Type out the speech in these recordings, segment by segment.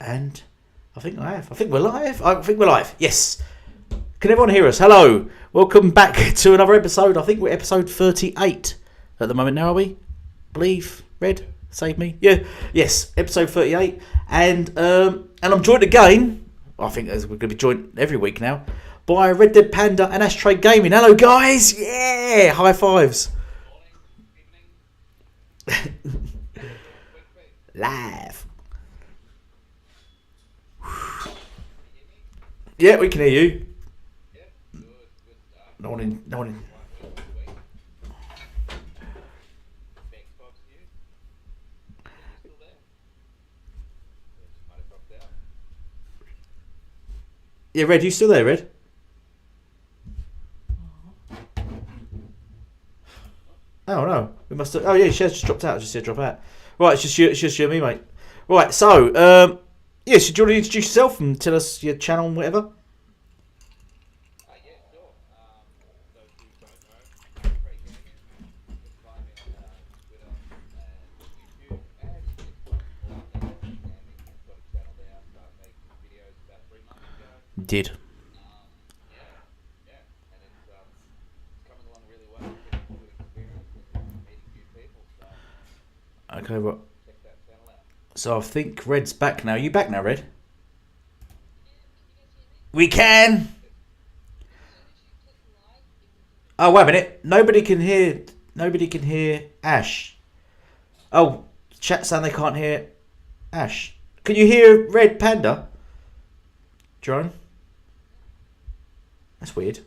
And I think I have. I think we're live. I think we're live. Yes. Can everyone hear us? Hello. Welcome back to another episode. I think we're episode 38 at the moment now, are we? Believe. Red? Save me. Yeah. Yes. Episode 38. And I'm joined again. I think we're going to be joined every week now by Red Dead Panda and Ashtray Gaming. Hello, guys. Yeah. High fives. Live. Yeah, we can hear you. No one in. Yeah, Red, you still there, Red? Oh no, we must have. Oh yeah, she has just dropped out. Just said drop out. Right, it's just you and me, mate. Right, so yes, do you want to introduce yourself and tell us your channel and whatever? Did. Okay, what? So I think Red's back now. Are you back now, Red? We can. Oh, wait a minute. Nobody can hear Ash. Oh, chat saying they can't hear Ash. Can you hear Red Panda? Drone? That's weird.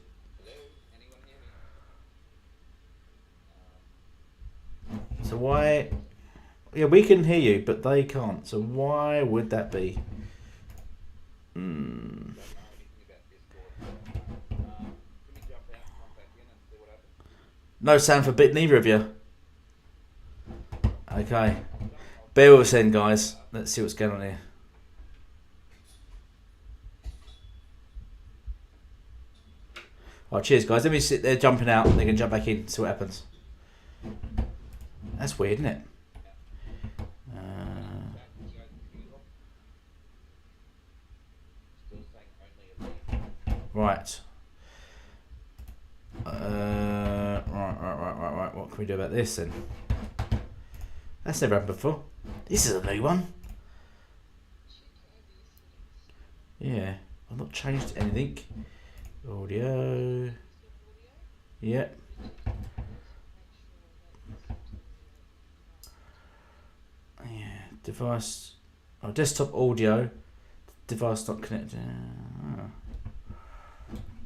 So why? Yeah, we can hear you, but they can't. So why would that be? No sound for neither of you. Okay. Bear with us then, guys. Let's see what's going on here. Oh, cheers, guys. Let me sit there jumping out. They can jump back in. See what happens. That's weird, isn't it? Right. Right. What can we do about this then? That's never happened before. This is a new one. Yeah. I've not changed anything. Audio. Yep. Yeah. Device. Oh, desktop audio. Device not connected.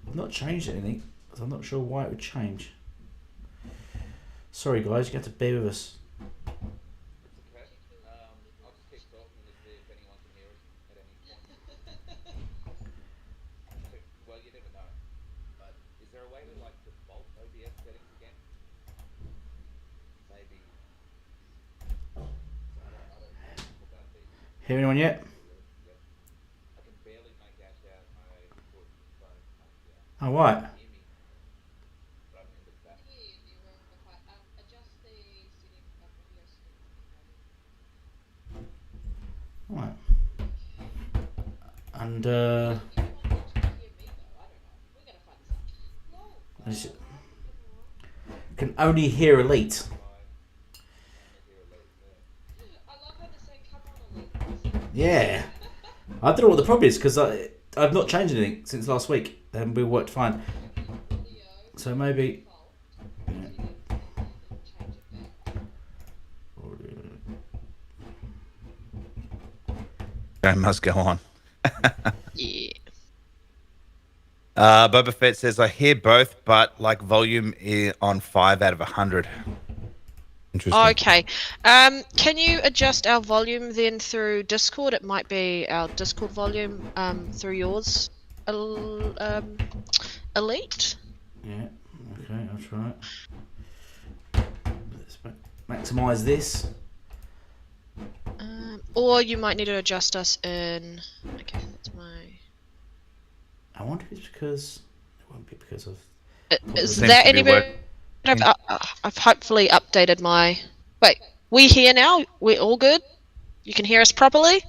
I've not changed anything, so I'm not sure why it would change. Sorry guys, you have to bear with us. I'll just keep talking to see if anyone can hear us at any point. Well, you never know. But is there a way to default OBS settings again? Maybe. I don't know about these. Hear anyone yet? I can barely make Ash out my foot, so yeah. Oh, right. Right. And can only hear Elite. Yeah. I don't know what the problem is because I've not changed anything since last week and we worked fine. So maybe. Game must go on. Yeah. Boba Fett says, I hear both, but volume is on 5 out of 100. Interesting. Okay. Can you adjust our volume then through Discord? It might be our Discord volume through yours, Elite. Yeah. Okay, I'll try it. Let's maximise this. Or you might need to adjust us in. Okay, that's my. I wonder if it's because it won't be because of. Is there any way? I've hopefully updated my. Wait, we here now? We're all good? You can hear us properly?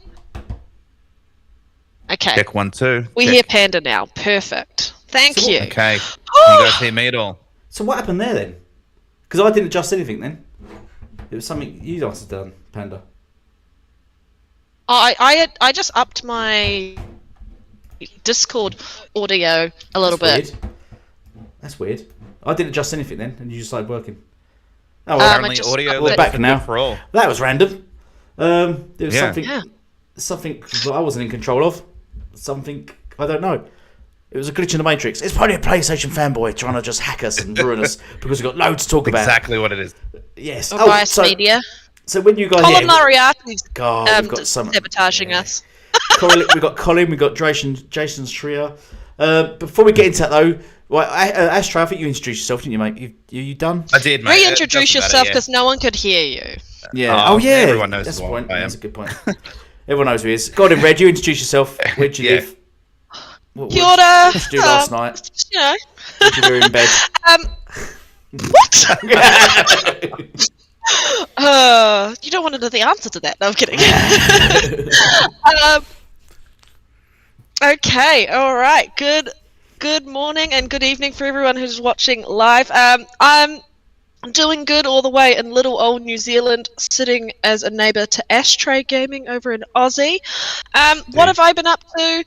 Okay. Check 1, 2. We Check. hear Panda now. Perfect. Thank So what- you. Okay. Can you guys hear me at all? So what happened there then? Because I didn't adjust anything then. It was something you guys had done, Panda. I just upped my Discord audio a little That's bit. weird. That's weird. I didn't adjust anything then, and you just started working. Oh, I well, Apparently, just audio upped we're it. back levels are now. good for all. that was random. There was Yeah. something that I wasn't in control of. Something I don't know. It was a glitch in the Matrix. It's probably a PlayStation fanboy trying to just hack us and ruin us because we've got loads to talk about. Exactly what it is. Yes. Or biased media. So when you guys Colin Moriarty's God, we've got some sabotaging us. we've got Colin, we've got Jason's trio. Before we get into that though, right, Astro, I think you introduced yourself, didn't you, mate? You done? I did, mate. Reintroduce yourself because no one could hear you. Yeah. Oh, yeah. everyone knows That's who a point. I am. That's a good point. Everyone knows who he is. Go on in, Red. You introduce yourself. Where'd you Yeah. live? What Kia ora. did you do last night? You know. What did you do in bed? What? You don't want to know the answer to that. No, I'm kidding. Okay, all right. Good morning and good evening for everyone who's watching live. I'm doing good all the way in little old New Zealand, sitting as a neighbour to Ashtray Gaming over in Aussie. What have I been up to?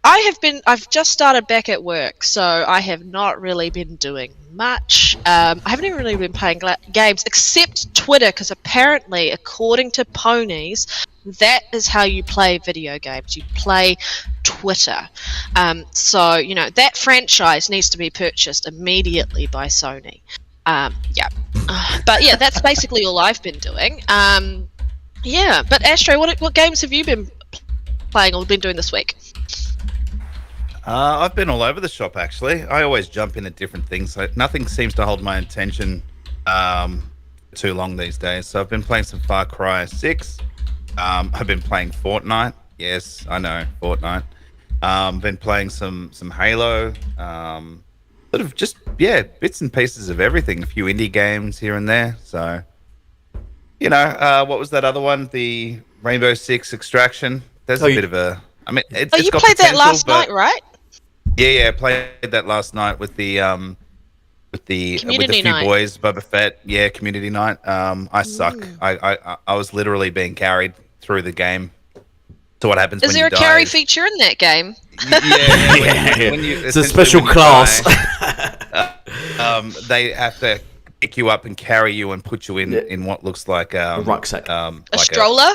I've just started back at work, so I have not really been doing much. I haven't even really been playing games, except Twitter, because apparently, according to ponies, that is how you play video games. You play Twitter. So, you know, that franchise needs to be purchased immediately by Sony. Yeah. But yeah, that's basically all I've been doing. Yeah, but Astro, what games have you been playing or been doing this week? I've been all over the shop, actually. I always jump in at different things. So nothing seems to hold my attention too long these days. So I've been playing some Far Cry 6. I've been playing Fortnite. Yes, I know, Fortnite. Been playing some Halo. Sort of just, yeah, bits and pieces of everything. A few indie games here and there. So, you know, what was that other one? The Rainbow Six Extraction. There's a bit of a... I mean, it's you got played that potential, last but- night, right? Yeah, I played that last night with the Community few night. boys, Boba Fett. Yeah, community night. I suck. I was literally being carried through the game. So what happens? Is when there you a carry die? feature in that game? Yeah. When you, It's a essentially special when you class. die, they have to pick you up and carry you and put you in what looks like A rucksack. A stroller?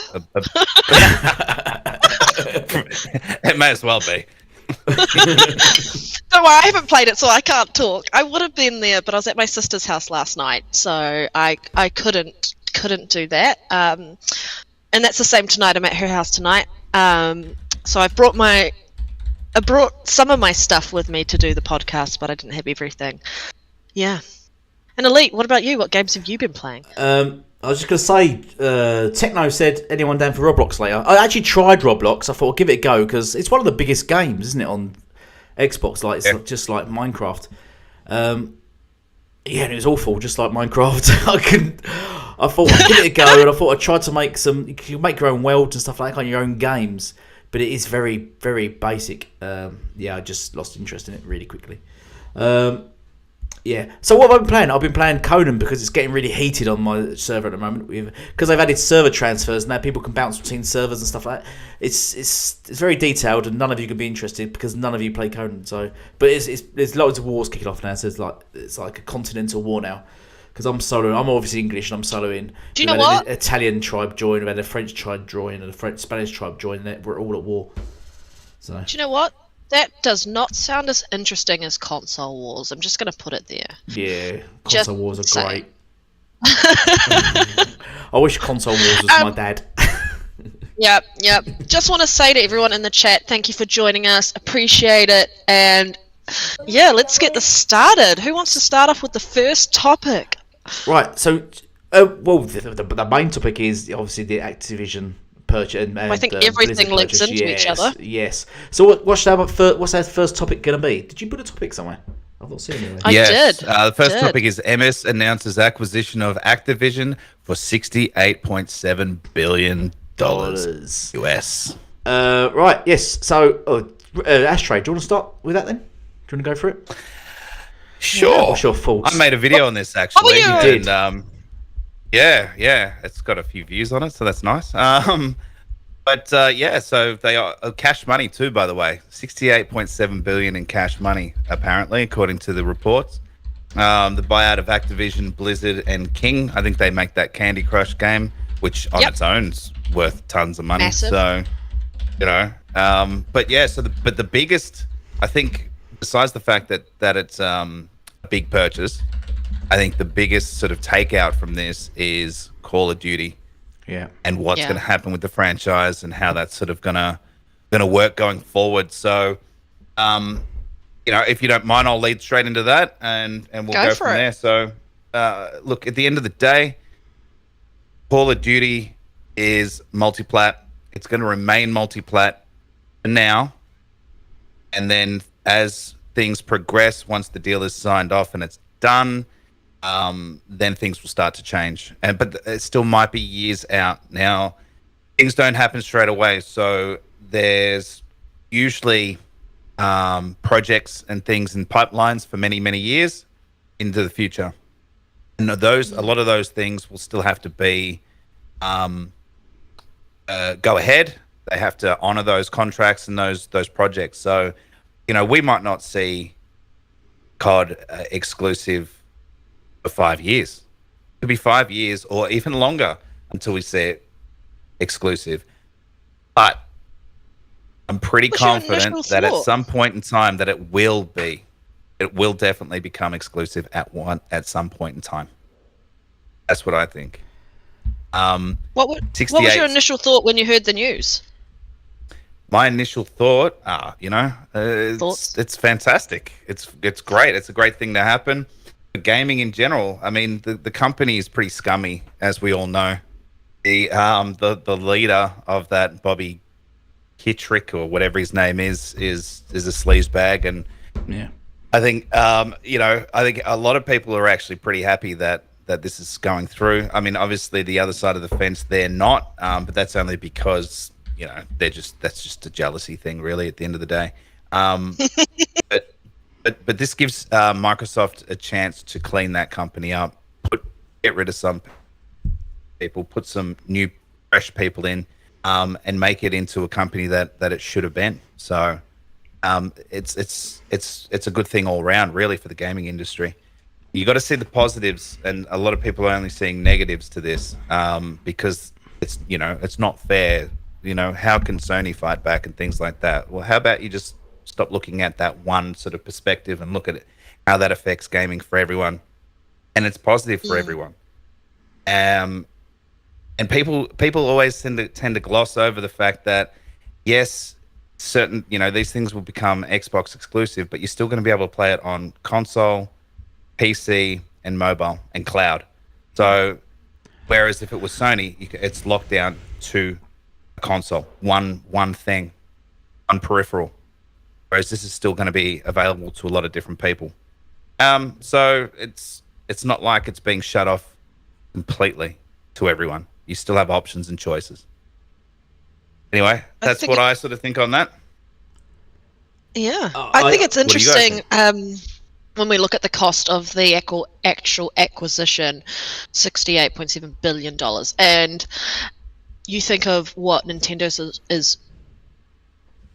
It may as well be. Don't worry, I haven't played it, so I can't talk. I would have been there, but I was at my sister's house last night, so I couldn't do that. And that's the same tonight. I'm at her house tonight. So I brought some of my stuff with me to do the podcast, but I didn't have everything. Yeah. And Elite, what about you? What games have you been playing? I was just going to say, Techno said, anyone down for Roblox later? I actually tried Roblox. I thought I'd give it a go because it's one of the biggest games, isn't it, on Xbox? Like it's just like Minecraft. Yeah, and it was awful, just like Minecraft. I thought I'd give it a go, and I thought I tried to make some. You can make your own worlds and stuff like that on your own games, but it is very, very basic. Yeah, I just lost interest in it really quickly. Yeah. So what have I been playing? I've been playing Conan because it's getting really heated on my server at the moment. Because they've added server transfers now, people can bounce between servers and stuff like that. It's very detailed, and none of you can be interested because none of you play Conan. So, but there's loads of wars kicking off now. So it's like a continental war now. Because I'm soloing. I'm obviously English, and I'm soloing. Do you know We've had what? An Italian tribe join. We've had a French tribe join, and a Spanish tribe join. And we're all at war. So. Do you know what? That does not sound as interesting as console wars. I'm just going to put it there. Yeah, Just console wars are saying. great. I wish console wars was my dad. Yep. Just want to say to everyone in the chat, thank you for joining us. Appreciate it. And yeah, let's get this started. Who wants to start off with the first topic? Right, so well, the main topic is obviously the Activision purchase. And I think everything Blizzard links purchase. into each other. Yes. So what's our first topic going to be? Did you put a topic somewhere? I've not seen it anywhere. I Yes. did. The first Did. topic is MS announces acquisition of Activision for $68.7 billion US. Right, yes. So, Ashtray, do you want to start with that then? Do you want to go for it? Sure. What's your thoughts? I made a video on this actually, you did. and yeah, it's got a few views on it, so that's nice. Yeah, so they are cash money too, by the way. 68.7 billion in cash money, apparently, according to the reports. The buyout of Activision, Blizzard, and King. I think they make that Candy Crush game, which on its own's worth tons of money. Massive. So, but yeah, the biggest, I think, besides the fact that it's a big purchase, I think the biggest sort of takeout from this is Call of Duty. Yeah. And what's going to happen with the franchise and how that's sort of gonna work going forward. So, if you don't mind, I'll lead straight into that, and we'll go from there. So, look, at the end of the day, Call of Duty is multi-plat. It's going to remain multi-plat for now, and then as things progress, once the deal is signed off and it's done, then things will start to change. But it still might be years out. Now, things don't happen straight away, so there's usually projects and things in pipelines for many, many years into the future. And a lot of those things will still have to be go ahead. They have to honor those contracts and those projects. So, we might not see COD exclusive for 5 years. It could be 5 years or even longer until we see it exclusive. But I'm pretty confident that at some point in time that it will definitely become exclusive at some point in time. That's what I think. What was your initial thought when you heard the news? My initial thought, it's fantastic. It's great. It's a great thing to happen. For gaming in general, I mean, the company is pretty scummy, as we all know. The leader of that, Bobby Kittrick or whatever his name is a sleazebag, and yeah, I think I think a lot of people are actually pretty happy that this is going through. I mean, obviously the other side of the fence, they're not, but that's only because that's just a jealousy thing, really, at the end of the day. But this gives Microsoft a chance to clean that company up, get rid of some people, put some new, fresh people in, and make it into a company that it should have been. So, it's a good thing all around, really, for the gaming industry. You got to see the positives, and a lot of people are only seeing negatives to this, because it's not fair. How can Sony fight back and things like that? Well, how about you just stop looking at that one sort of perspective and look at it, how that affects gaming for everyone, and it's positive for everyone. And people always tend to gloss over the fact that yes, certain these things will become Xbox exclusive, but you're still going to be able to play it on console, PC, and mobile and cloud. So, whereas if it was Sony, it's locked down to a console, one thing, one peripheral. Whereas this is still going to be available to a lot of different people. So it's not like it's being shut off completely to everyone. You still have options and choices. Anyway, that's what I sort of think on that. Yeah, I think it's interesting when we look at the cost of the actual acquisition, $68.7 billion, and you think of what Nintendo's is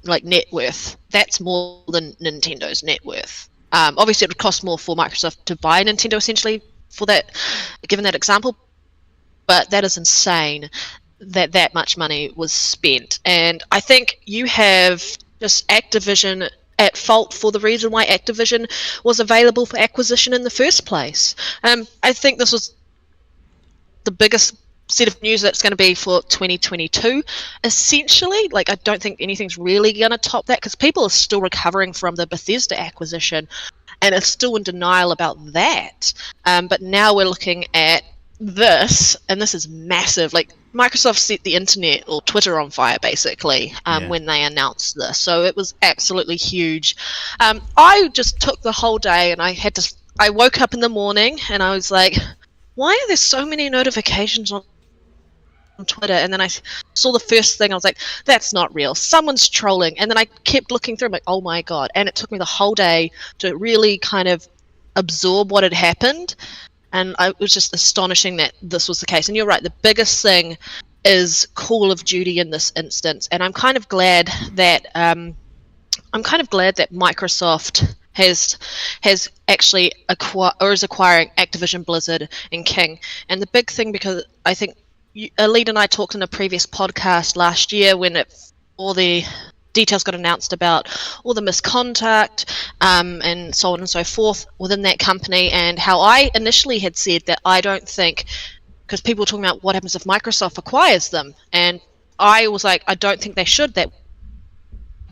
like net worth. That's more than Nintendo's net worth. Obviously, it would cost more for Microsoft to buy Nintendo, essentially, for that, given that example. But that is insane that much money was spent. And I think you have just Activision at fault for the reason why Activision was available for acquisition in the first place. I think this was the biggest set of news that's going to be for 2022. Essentially, I don't think anything's really going to top that, because people are still recovering from the Bethesda acquisition and are still in denial about that. But now we're looking at this, and this is massive. Microsoft set the internet or Twitter on fire, basically, when they announced this. So it was absolutely huge. I just took the whole day, and I woke up in the morning and I was like, why are there so many notifications on on Twitter, and then I saw the first thing. I was like, "That's not real. Someone's trolling." And then I kept looking through. I'm like, "Oh my god!" And it took me the whole day to really kind of absorb what had happened, and it was just astonishing that this was the case. And you're right. The biggest thing is Call of Duty in this instance, and I'm kind of glad that Microsoft has actually is acquiring Activision, Blizzard, and King. And the big thing, because I think Elite and I talked in a previous podcast last year when all the details got announced about all the misconduct and so on and so forth within that company, and how I initially had said that I don't think, because people were talking about what happens if Microsoft acquires them, and I was like, I don't think they should. That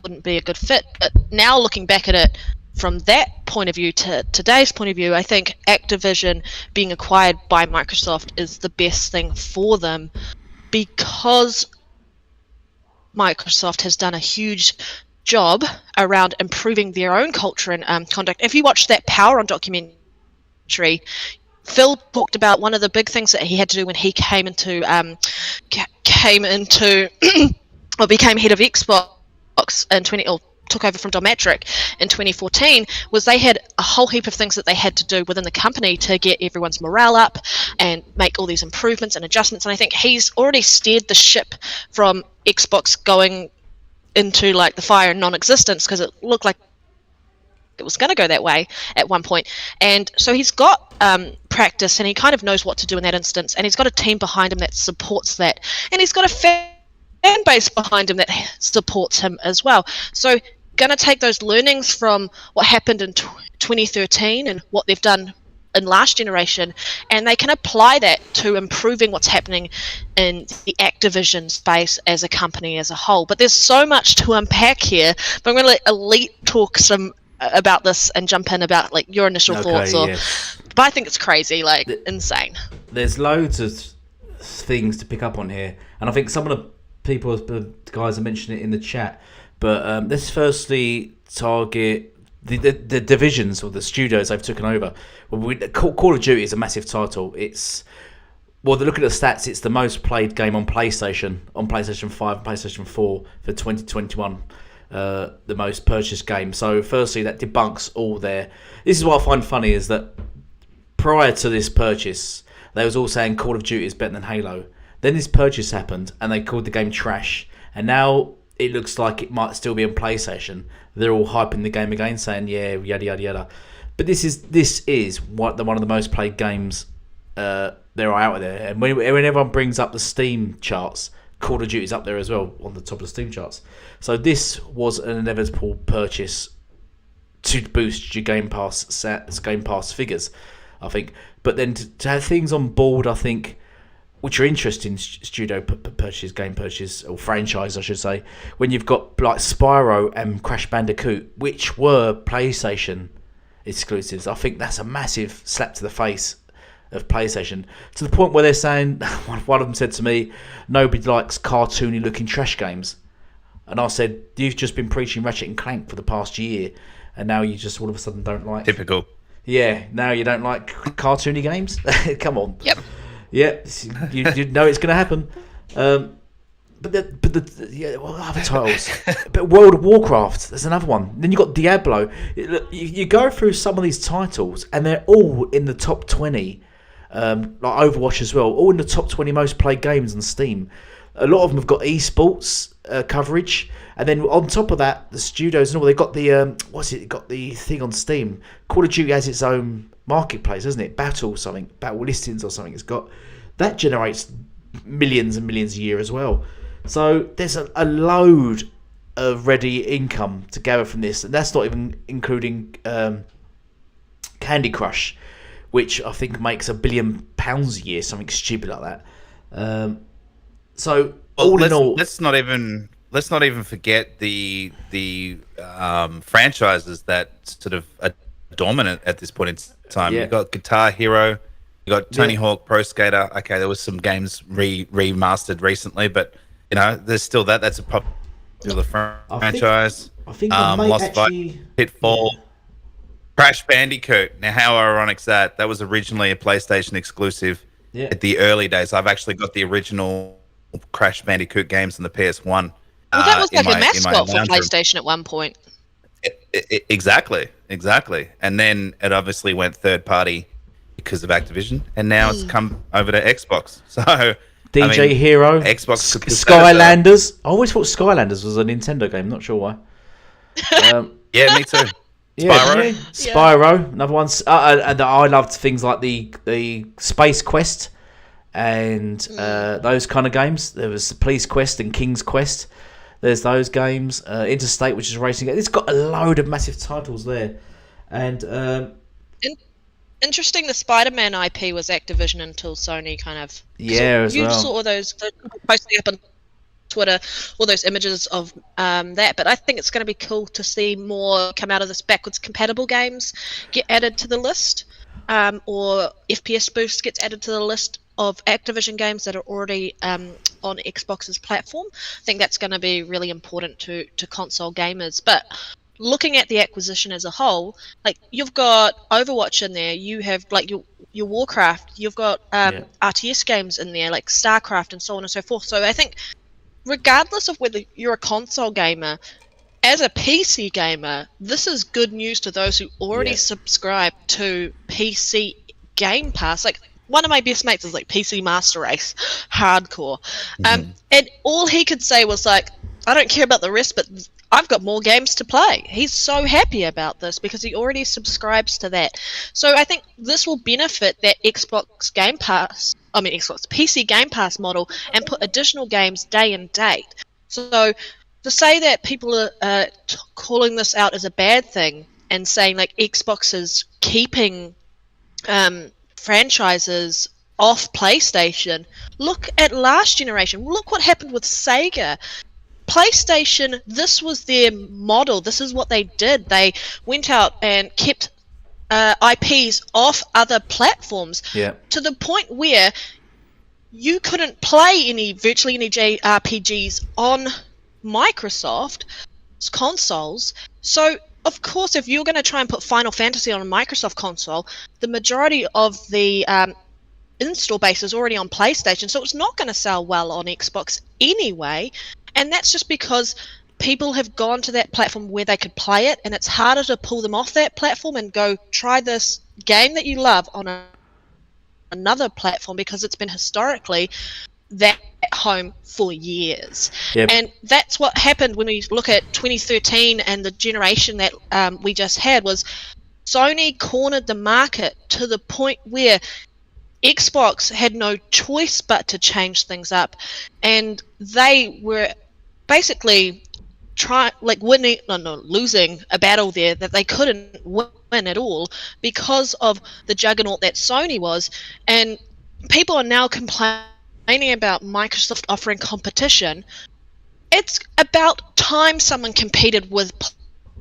wouldn't be a good fit. But now looking back at it from that point of view to today's point of view, I think Activision being acquired by Microsoft is the best thing for them, because Microsoft has done a huge job around improving their own culture and conduct. If you watch that Power On documentary, Phil talked about one of the big things that he had to do when he came into or became head of Xbox took over from Domatric in 2014, was they had a whole heap of things that they had to do within the company to get everyone's morale up and make all these improvements and adjustments. And I think he's already steered the ship from Xbox going into like the fire and non-existence, because it looked like it was going to go that way at one point. And so he's got practice, and he kind of knows what to do in that instance, and he's got a team behind him that supports that, and he's got a fan base behind him that supports him as well. So going to take those learnings from what happened in 2013 and what they've done in last generation, and they can apply that to improving what's happening in the Activision space as a company as a whole. But there's so much to unpack here, but I'm going to let Elite talk some about this and jump in about like your initial thoughts. But I think it's crazy, like insane. There's loads of things to pick up on here, and I think some of the guys have mentioned it in the chat. But let's firstly target the divisions or the studios they've taken over. Call of Duty is a massive title. They're looking at the stats. It's the most played game on PlayStation 5 and PlayStation 4 for 2021. The most purchased game. So firstly, that debunks all their... This is what I find funny, is that prior to this purchase, they was all saying Call of Duty is better than Halo. Then this purchase happened, and they called the game trash. And now it looks like it might still be on PlayStation. They're all hyping the game again, saying, yeah, yada, yada, yada. But this is one of the most played games there are out there. And when everyone brings up the Steam charts, Call of Duty's up there as well, on the top of the Steam charts. So this was an inevitable purchase to boost your Game Pass figures, I think. But then to have things on board, I think, which are interesting game purchase, or franchise, I should say, when you've got like Spyro and Crash Bandicoot, which were PlayStation exclusives. I think that's a massive slap to the face of PlayStation, to the point where they're saying, one of them said to me, nobody likes cartoony looking trash games. And I said, you've just been preaching Ratchet and Clank for the past year, and now you just all of a sudden don't like... Typical. Yeah, now you don't like cartoony games? Come on. Yep. Yeah, you know it's going to happen. But other titles. But World of Warcraft, there's another one. Then you got Diablo. You go through some of these titles, and they're all in the top 20. Like Overwatch as well, all in the top 20 most played games on Steam. A lot of them have got esports coverage, and then on top of that, the studios and all, they've got the got the thing on Steam. Call of Duty has its own marketplace, doesn't it? Battle listings or something. It's got that generates millions and millions a year as well. So there's a load of ready income to gather from this, and that's not even including Candy Crush, which I think makes £1 billion a year, something stupid like that. So all in all, let's not even forget the franchises that sort of are dominant at this point in time. Yeah. You've got Guitar Hero, you got Tony Hawk Pro Skater. Okay, there was some games remastered recently, but you know, there's still that. That's a popular franchise. I think Lost Vikings, Pitfall. Yeah. Crash Bandicoot. Now, how ironic is that? That was originally a PlayStation exclusive at the early days. I've actually got the original Crash Bandicoot games on the PS1. Well, that was in like my a mascot for lounge room. PlayStation at one point. Exactly. And then it obviously went third party because of Activision, and now it's come over to Xbox. So DJ Hero, Xbox could push that aside. Skylanders. I always thought Skylanders was a Nintendo game. Not sure why. Yeah, me too. Yeah, Spyro. yeah. Spyro, another one. And I loved things like the Space Quest and those kind of games. There was Police Quest and King's Quest. There's those games. Interstate, which is a racing game. It's got a load of massive titles there. And Interesting, the Spider-Man IP was Activision until Sony kind of... you saw those posting up on Twitter, all those images of that, but I think it's going to be cool to see more come out of this backwards compatible games get added to the list, or FPS Boost gets added to the list of Activision games that are already on Xbox's platform. I think that's going to be really important to console gamers. But looking at the acquisition as a whole, like, you've got Overwatch in there, you have like your Warcraft, you've got RTS games in there like StarCraft and so on and so forth. So I think regardless of whether you're a console gamer, as a PC gamer, this is good news to those who already subscribe to PC Game Pass. Like, one of my best mates is like PC Master Race, hardcore. And all he could say was like, I don't care about the rest, but I've got more games to play. He's so happy about this because he already subscribes to that. So I think this will benefit that Xbox PC Game Pass model and put additional games day and date. So to say that people are calling this out as a bad thing and saying like Xbox is keeping franchises off PlayStation, look at last generation. Look what happened with Sega. PlayStation, this was their model. This is what they did. They went out and kept IPs off other platforms to the point where you couldn't play virtually any JRPGs on Microsoft's consoles. So, of course, if you're going to try and put Final Fantasy on a Microsoft console, the majority of the install base is already on PlayStation, so it's not going to sell well on Xbox anyway. And that's just because people have gone to that platform where they could play it, and it's harder to pull them off that platform and go try this game that you love on another platform because it's been historically that home for years. And that's what happened when we look at 2013 and the generation that we just had. Was Sony cornered the market to the point where Xbox had no choice but to change things up, and they were basically losing a battle there that they couldn't win at all because of the juggernaut that Sony was. And people are now complaining about Microsoft offering competition. It's about time someone competed with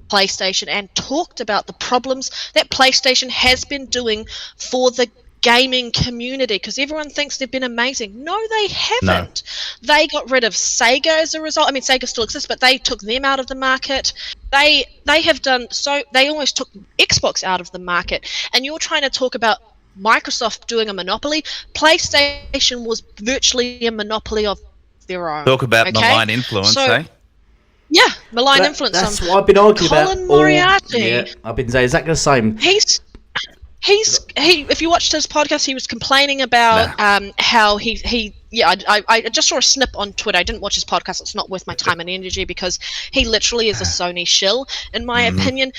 PlayStation and talked about the problems that PlayStation has been doing for the gaming community, because everyone thinks they've been amazing. No, they haven't. They got rid of Sega as a result. I mean, Sega still exists, but they took them out of the market. They have done so. They almost took Xbox out of the market. And you're trying to talk about Microsoft doing a monopoly. PlayStation was virtually a monopoly of their own. Talk about malign influence, eh? Yeah, malign influence. That's what I've been arguing about. Colin Moriarty. Yeah, I've been saying exactly the same. If you watched his podcast, he was complaining about how I just saw a snip on Twitter. I didn't watch his podcast. It's not worth my time and energy because he literally is a Sony shill, in my opinion.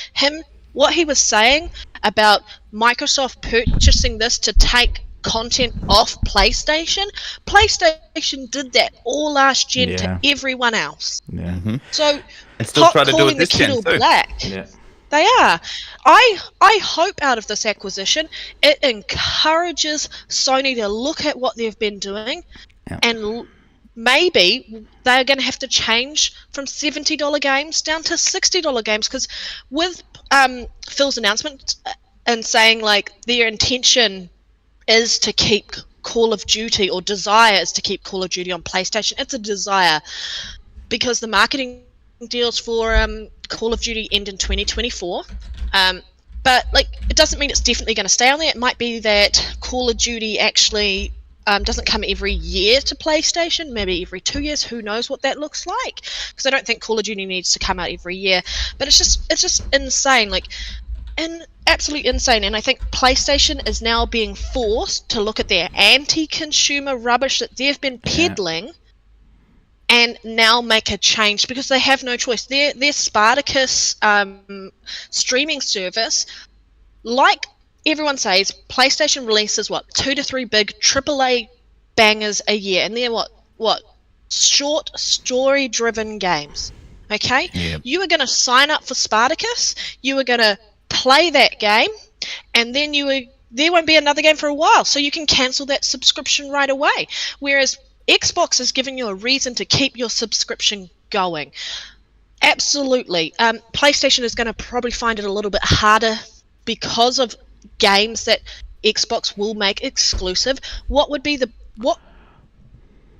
What he was saying about Microsoft purchasing this to take content off PlayStation did that all last gen to everyone else. So and still try to do it calling this the kettle gen too. black. They are. I hope out of this acquisition it encourages Sony to look at what they've been doing, and maybe they're going to have to change from $70 games down to $60 games, because with Phil's announcement and saying like their intention is to keep Call of Duty, or desire is to keep Call of Duty on PlayStation. It's a desire because the marketing deals for Call of Duty end in 2024, but like it doesn't mean it's definitely going to stay on there. It might be that Call of Duty actually doesn't come every year to PlayStation, maybe every 2 years. Who knows what that looks like? Because I don't think Call of Duty needs to come out every year. But it's just insane, like, and absolutely insane. And I think PlayStation is now being forced to look at their anti-consumer rubbish that they've been peddling, and now make a change because they have no choice. Their Spartacus streaming service, like everyone says, PlayStation releases 2 to 3 big AAA bangers a year, and they're what short story driven games. Okay, you are going to sign up for Spartacus, you are going to play that game, and then there won't be another game for a while, so you can cancel that subscription right away. Whereas Xbox is giving you a reason to keep your subscription going. Absolutely. PlayStation is going to probably find it a little bit harder because of games that Xbox will make exclusive. What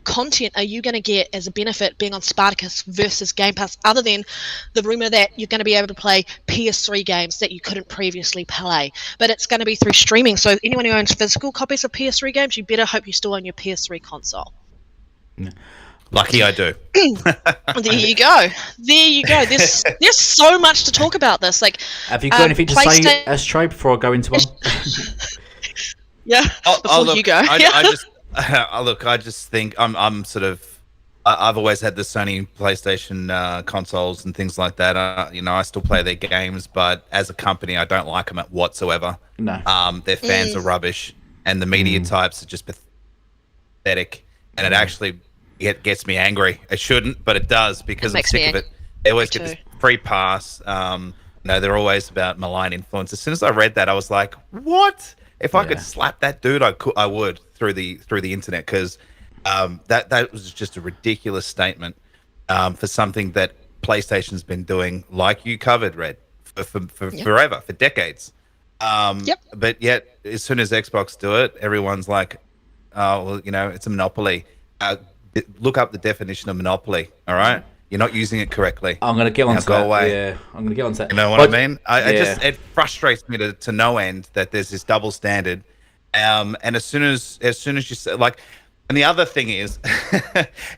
content are you going to get as a benefit being on Spartacus versus Game Pass, other than the rumor that you're going to be able to play PS3 games that you couldn't previously play? But it's going to be through streaming, so anyone who owns physical copies of PS3 games, you better hope you still own your PS3 console. Lucky I do. There you go. There's so much to talk about this. Like, have you got anything to say, Astray, before I go into one? Yeah. Before you go. I just think I'm sort of. I've always had the Sony PlayStation consoles and things like that. I still play their games, but as a company, I don't like them whatsoever. No. Their fans are rubbish, and the media types are just pathetic, and it actually gets me angry. It shouldn't, but it does, because I'm sick of it. They always get this free pass. They're always about malign influence. As soon as I read that, I was like, what? If I could slap that dude, I would through the internet, because that was just a ridiculous statement for something that PlayStation's been doing, like you covered, Red, for forever, for decades. But yet, as soon as Xbox do it, everyone's like, oh, well, it's a monopoly. Look up the definition of monopoly, all right? You're not using it correctly. I'm going to get on to that. Go away. Yeah, I'm going to get on to that. You know what I mean? It frustrates me to no end that there's this double standard. And as soon as you say, like, and the other thing is,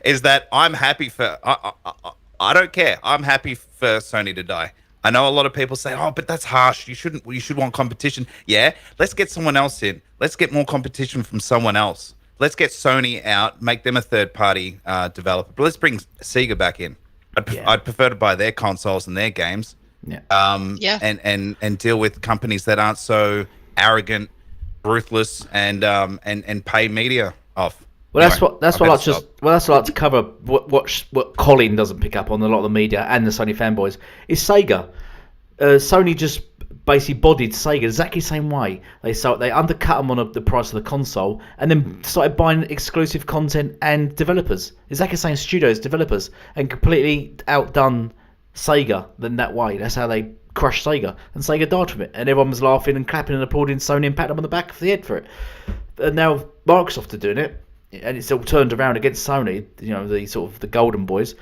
is that I'm happy for, I don't care. I'm happy for Sony to die. I know a lot of people say, oh, but that's harsh. You should want competition. Yeah, let's get someone else in. Let's get more competition from someone else. Let's get Sony out, make them a third-party developer. But let's bring Sega back in. I'd prefer to buy their consoles and their games. And deal with companies that aren't so arrogant, ruthless, and pay media off. Well, that's what I like to cover. What Colin doesn't pick up on, a lot of the media and the Sony fanboys, is Sega. Sony just basically bodied Sega exactly the same way. They undercut them on the price of the console, and then started buying exclusive content and developers. Exactly the same studios, developers, and completely outdone Sega in that way. That's how they crushed Sega, and Sega died from it. And everyone was laughing and clapping and applauding Sony and patting them on the back of the head for it. And now Microsoft are doing it, and it's all turned around against Sony. The sort of the golden boys,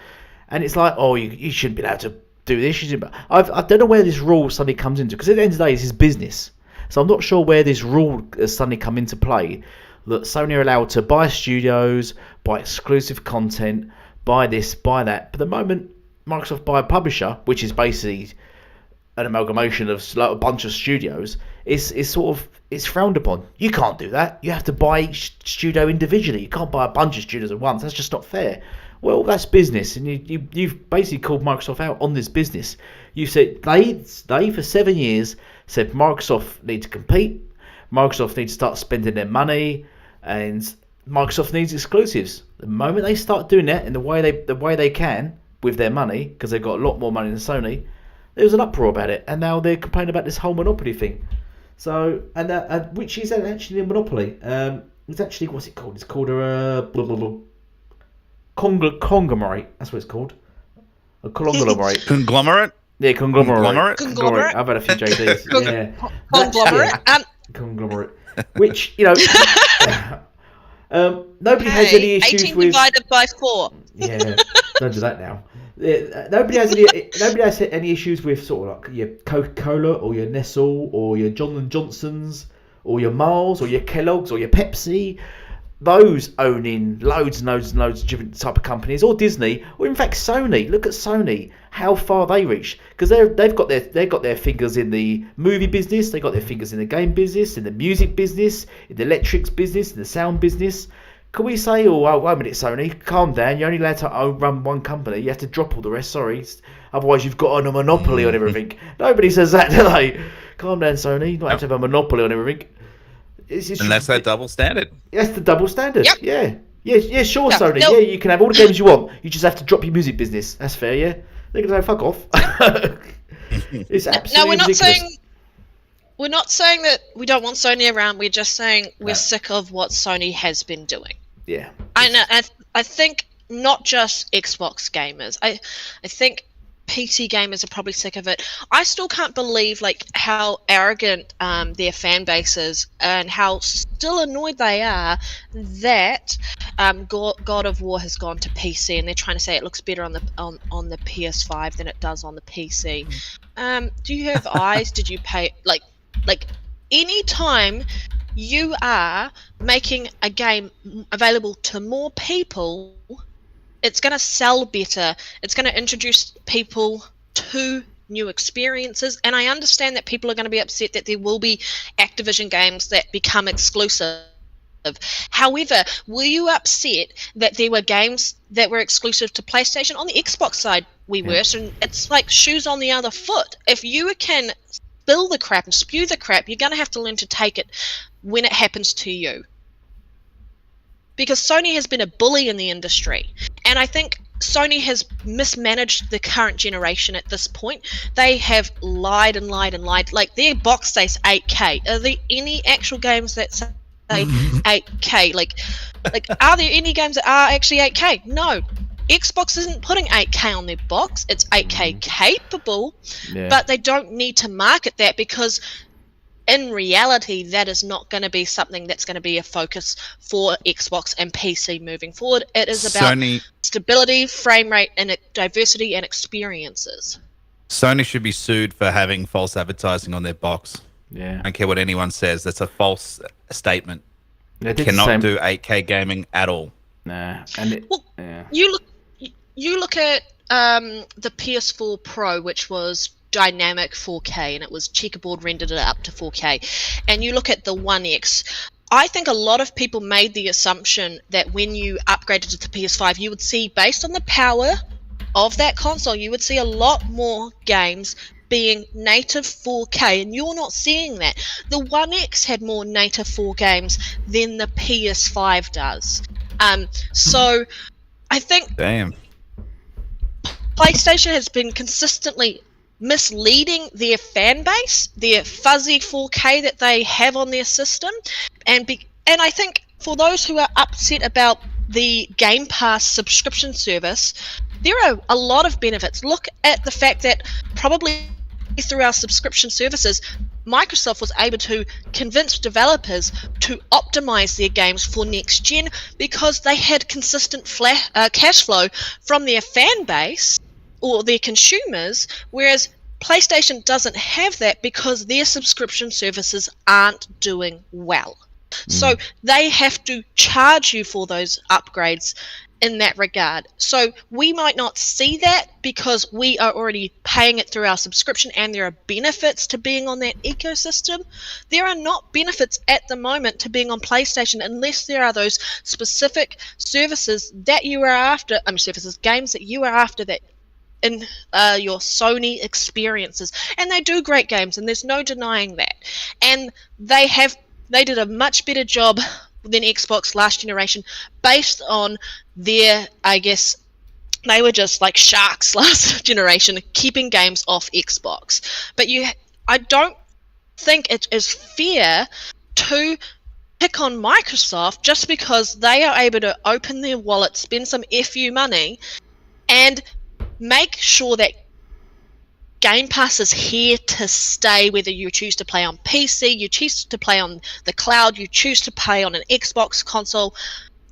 and it's like, oh, you shouldn't be allowed to do this. I don't know where this rule suddenly comes into, because at the end of the day, it's his business. So I'm not sure where this rule has suddenly come into play, that Sony are allowed to buy studios, buy exclusive content, buy this, buy that. But the moment Microsoft buy a publisher, which is basically an amalgamation of a bunch of studios, it's frowned upon. You can't do that. You have to buy each studio individually. You can't buy a bunch of studios at once. That's just not fair. Well, that's business, and you've basically called Microsoft out on this business. You said they for 7 years said Microsoft need to compete, Microsoft needs to start spending their money, and Microsoft needs exclusives. The moment they start doing that in the way they can with their money, because they've got a lot more money than Sony, there was an uproar about it, and now they're complaining about this whole monopoly thing. So, and which is actually a monopoly. It's actually, what's it called? It's called a conglomerate. That's what it's called. A conglomerate. Conglomerate? Yeah, conglomerate. I've had a few JDs. Yeah. Conglomerate. Conglomerate. Which, nobody has any issues 18 with. divided by 4. Yeah, don't do that now. Nobody has any issues with sort of like your Coca-Cola or your Nestle or your Johnson & Johnson's or your Mars or your Kellogg's or your Pepsi. those owning loads and loads and loads of different type of companies, or Disney, or in fact Sony. Look at Sony, how far they reach, because they've got their fingers in the movie business, they got their fingers in the game business, in the music business, in the electrics business, in the sound business. Can we say, oh, wait a minute, Sony, calm down, you're only allowed to run one company, you have to drop all the rest, sorry, otherwise you've got a monopoly on everything. Nobody says that, do they? Calm down, Sony, you don't have to have a monopoly on everything. And that's that double standard. That's the double standard. Yep. Yeah, sure, Yeah, Sony. no. Yeah, you can have all the games you want. You just have to drop your music business. That's fair, yeah. They're gonna say fuck off. It's absolutely No, we're not ridiculous. saying that we don't want Sony around. We're just saying we're sick of what Sony has been doing. Yeah. I think not just Xbox gamers. I think PC gamers are probably sick of it. I still can't believe like how arrogant their fan base is, and how still annoyed they are that God of War has gone to PC, and they're trying to say it looks better on the PS5 than it does on the PC. Do you have eyes? Did you pay like any time you are making a game available to more people, it's going to sell better. It's going to introduce people to new experiences. And I understand that people are going to be upset that there will be Activision games that become exclusive. However, were you upset that there were games that were exclusive to PlayStation? On the Xbox side, we were. So it's like shoes on the other foot. If you can spill the crap and spew the crap, you're going to have to learn to take it when it happens to you. Because Sony has been a bully in the industry, and I think Sony has mismanaged the current generation at this point. They have lied and lied and lied. Like, their box says 8K. Are there any actual games that say 8K? Like, are there any games that are actually 8K? No. Xbox isn't putting 8K on their box. It's 8K capable, but they don't need to market that, because in reality, that is not going to be something that's going to be a focus for Xbox and PC moving forward. It is about stability, frame rate, and diversity and experiences. Sony should be sued for having false advertising on their box. Yeah. I don't care what anyone says. That's a false statement. They Cannot do 8K gaming at all. Nah. And you look at the PS4 Pro, which was dynamic 4K, and it was checkerboard rendered it up to 4K, and you look at the One X. I think a lot of people made the assumption that when you upgraded to the PS5, you would see, based on the power of that console, you would see a lot more games being native 4K, and you're not seeing that. The One X had more native 4 games than the PS5 does. So I think PlayStation has been consistently misleading their fan base, their fuzzy 4K that they have on their system, and I think for those who are upset about the Game Pass subscription service, there are a lot of benefits. Look at the fact that probably through our subscription services, Microsoft was able to convince developers to optimize their games for next gen, because they had consistent cash flow from their fan base or their consumers, whereas PlayStation doesn't have that because their subscription services aren't doing well. So they have to charge you for those upgrades in that regard. So we might not see that because we are already paying it through our subscription, and there are benefits to being on that ecosystem. There are not benefits at the moment to being on PlayStation unless there are those specific services that you are after, games that you are after that in your Sony experiences. And they do great games, and there's no denying that. And they did a much better job than Xbox last generation, based on their, I guess, they were just like sharks last generation, keeping games off Xbox. But I don't think it is fair to pick on Microsoft just because they are able to open their wallet, spend some FU money, and make sure that Game Pass is here to stay, whether you choose to play on PC, you choose to play on the cloud, you choose to play on an Xbox console.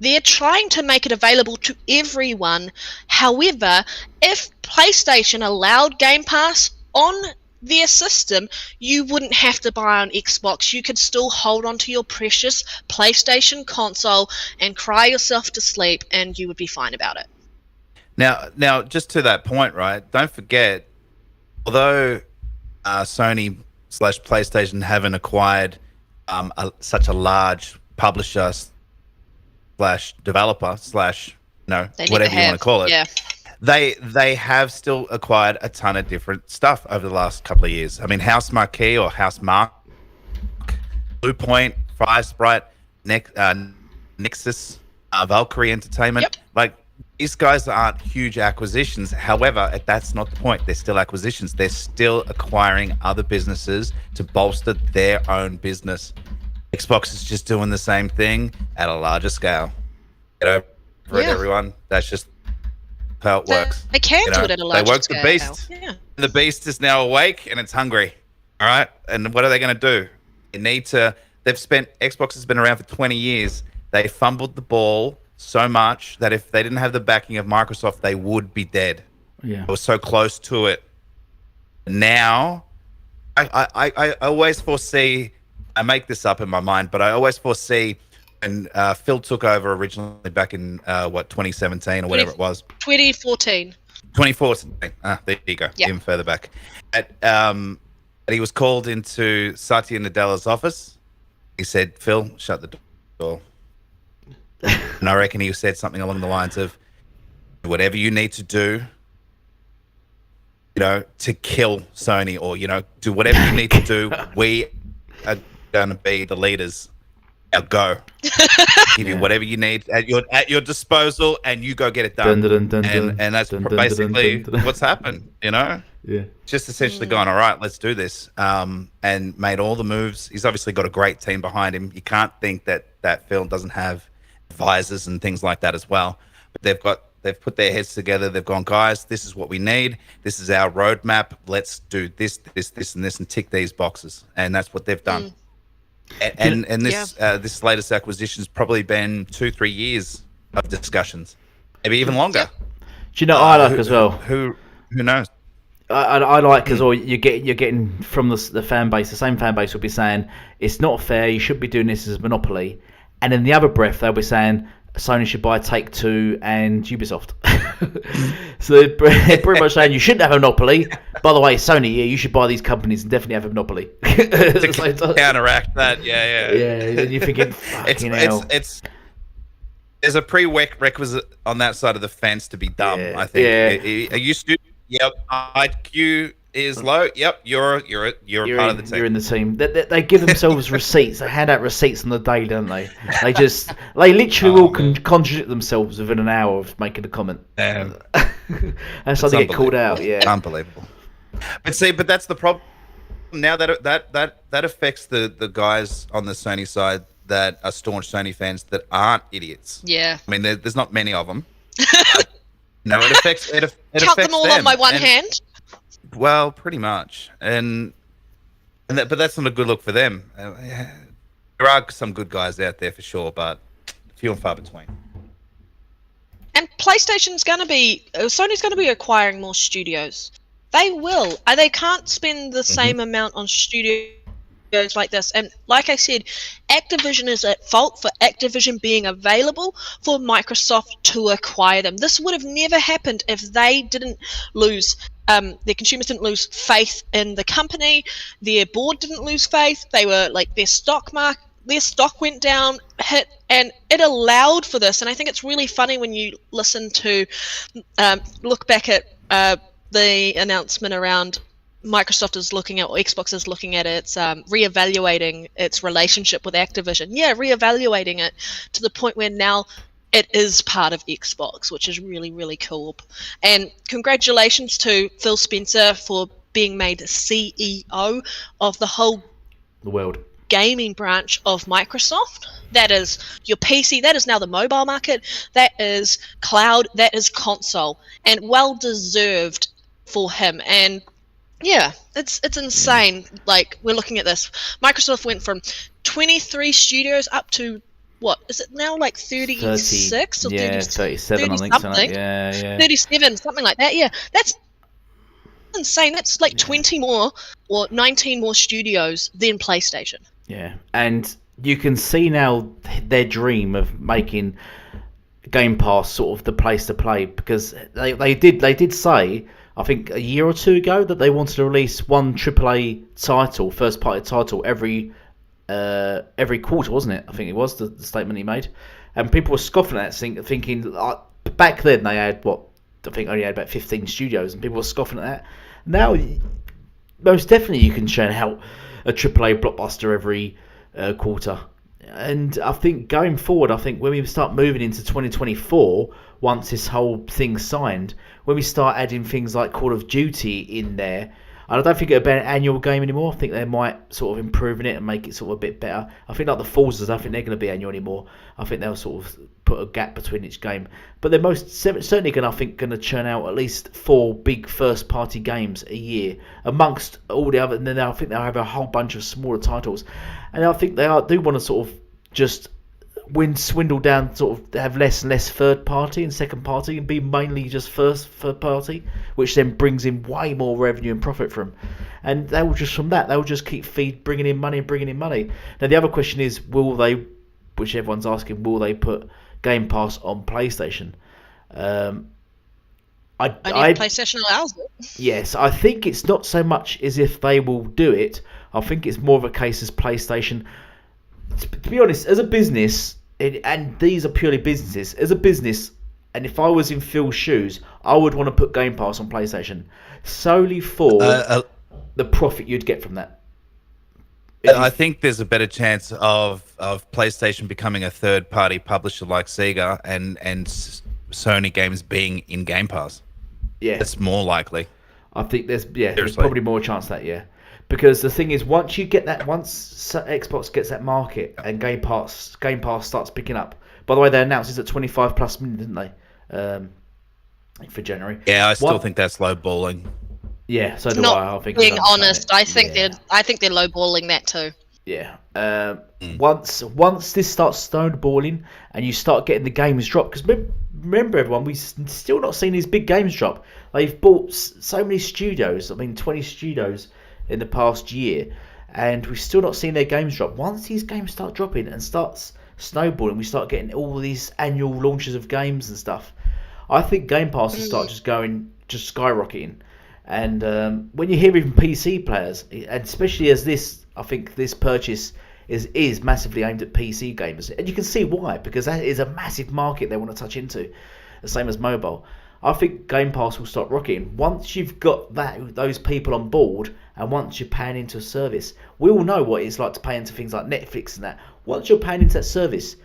They're trying to make it available to everyone. However, if PlayStation allowed Game Pass on their system, you wouldn't have to buy on Xbox. You could still hold on to your precious PlayStation console and cry yourself to sleep, and you would be fine about it. Now, just to that point, right? Don't forget, although Sony / PlayStation haven't acquired such a large publisher / developer / whatever you want to call it, Yeah. they have still acquired a ton of different stuff over the last couple of years. I mean, House Marquee or House Mark, Blue Point, Fire Sprite, Nexus, Valkyrie Entertainment. Yep. Like, these guys aren't huge acquisitions. However, that's not the point. They're still acquisitions. They're still acquiring other businesses to bolster their own business. Xbox is just doing the same thing at a larger scale. Get over it, everyone. That's just how it works. They can do it at a larger They woke scale. the beast. Yeah. The beast is now awake and it's hungry. All right. And what are they going to do? Xbox has been around for 20 years. They fumbled the ball so much that if they didn't have the backing of Microsoft, they would be dead. Yeah. They were so close to it. Now, I always foresee, I make this up in my mind, but I always foresee, and Phil took over originally back in 2017 or whatever it was. 2014. 2014. There you go. Yeah. Even further back. He was called into Satya Nadella's office. He said, "Phil, shut the door." And I reckon he said something along the lines of, "Whatever you need to do, to kill Sony, or do whatever you need to do. We are going to be the leaders. Now go. Give you whatever you need at your disposal, and you go get it done." And that's basically what's happened. Yeah. Just essentially gone, all right, let's do this. And made all the moves. He's obviously got a great team behind him. You can't think that Phil doesn't have advisors and things like that as well. But they've put their heads together. They've gone, guys, this is what we need. This is our roadmap. Let's do this, and tick these boxes. And that's what they've done. And this latest acquisition's probably been 2-3 years of discussions, maybe even longer. Do you know I like as well? Who knows? I like as well. You're getting from the fan base. The same fan base will be saying it's not fair. You should be doing this as a monopoly, and in the other breath they'll be saying Sony should buy Take-Two and Ubisoft. So they're pretty much saying you shouldn't have a monopoly. By the way, Sony, you should buy these companies and definitely have a monopoly. To counteract that, yeah. Yeah, and you're thinking, fucking hell. There's a prerequisite on that side of the fence to be dumb. Yeah, I think. yeah. Are you stupid? Yep. IQ is low. Yep. You're a part of the team. You're in the team. They give themselves receipts. They hand out receipts on the day, don't they? They literally will contradict themselves within an hour of making a comment. Damn. That's how they get called out. Yeah. Unbelievable. But that's the problem. Now that affects the guys on the Sony side that are staunch Sony fans that aren't idiots. Yeah. I mean, there's not many of them. No, it affects. It Count affects them all them. on my one hand. Well, pretty much, but that's not a good look for them. There are some good guys out there for sure, but few and far between. And Sony's going to be acquiring more studios. They will. They can't spend the same amount on studios like this. And like I said, Activision is at fault for Activision being available for Microsoft to acquire them. This would have never happened if they didn't lose, their consumers didn't lose faith in the company, their board didn't lose faith, they were like, their stock went down, hit, and it allowed for this. And I think it's really funny when you listen to, look back at the announcement around Microsoft is looking at, or Xbox is looking at its reevaluating its relationship with Activision. Yeah, reevaluating it to the point where now it is part of Xbox, which is really, really cool. And congratulations to Phil Spencer for being made CEO of the whole world gaming branch of Microsoft. That is your PC, that is now the mobile market, that is cloud, that is console, and well deserved for him. And yeah, it's insane. Like, we're looking at this. Microsoft went from 23 studios up to, what is it now, like 36 or 37, I think. something. Yeah. 37, something like that. Yeah, insane. That's like 20 more or 19 more studios than PlayStation. Yeah, and you can see now their dream of making Game Pass sort of the place to play, because they did say, I think a year or two ago, that they wanted to release one AAA title, first party title every quarter, wasn't it? I think it was the statement he made, and people were scoffing at that, thinking back then they had I think only had about 15 studios, and people were scoffing at that. Now, most definitely, you can churn out a AAA blockbuster every quarter. And I think going forward, when we start moving into 2024, once this whole thing's signed, when we start adding things like Call of Duty in there, I don't think it'll be an annual game anymore. I think they might sort of improve it and make it sort of a bit better. I think like the Forzas, I don't think they're going to be annual anymore. I think they'll sort of put a gap between each game. But they're most certainly going to churn out at least 4 big first-party games a year, amongst all the other. And then I think they'll have a whole bunch of smaller titles. And I think do want to sort of just swindle down, sort of have less and less third party and second party, and be mainly just third party, which then brings in way more revenue and profit from. And they will just keep bringing in money. Now the other question is, will they, which everyone's asking, will they put Game Pass on PlayStation? PlayStation allows it. Yes, I think it's not so much as if they will do it. I think it's more of a case as PlayStation. To be honest, as a business, and these are purely businesses, as a business, and if I was in Phil's shoes, I would want to put Game Pass on PlayStation solely for the profit you'd get from that. I think there's a better chance of PlayStation becoming a third-party publisher like Sega and Sony games being in Game Pass. Yeah, it's more likely. I think there's probably more chance of that. Yeah. Because the thing is, once Xbox gets that market and Game Pass starts picking up. By the way, they announced it's at 25+ million, didn't they? For January. Yeah, I still think that's low balling. Yeah, so do Not I. I think being honest, I think they're lowballing that too. Yeah. Once this starts snowballing and you start getting the games drop, because remember everyone, we've still not seen these big games drop. They've bought so many studios. 20 studios in the past year, and we've still not seen their games drop. Once these games start dropping and starts snowballing, we start getting all these annual launches of games and stuff, I think Game Pass will start just skyrocketing. And when you hear even PC players, and especially as I think this purchase is massively aimed at PC gamers, and you can see why, because that is a massive market they want to touch into, the same as mobile. I think Game Pass will start rocketing once you've got those people on board, and once you're paying into a service. We all know what it's like to pay into things like Netflix and that. Once you're paying into that service,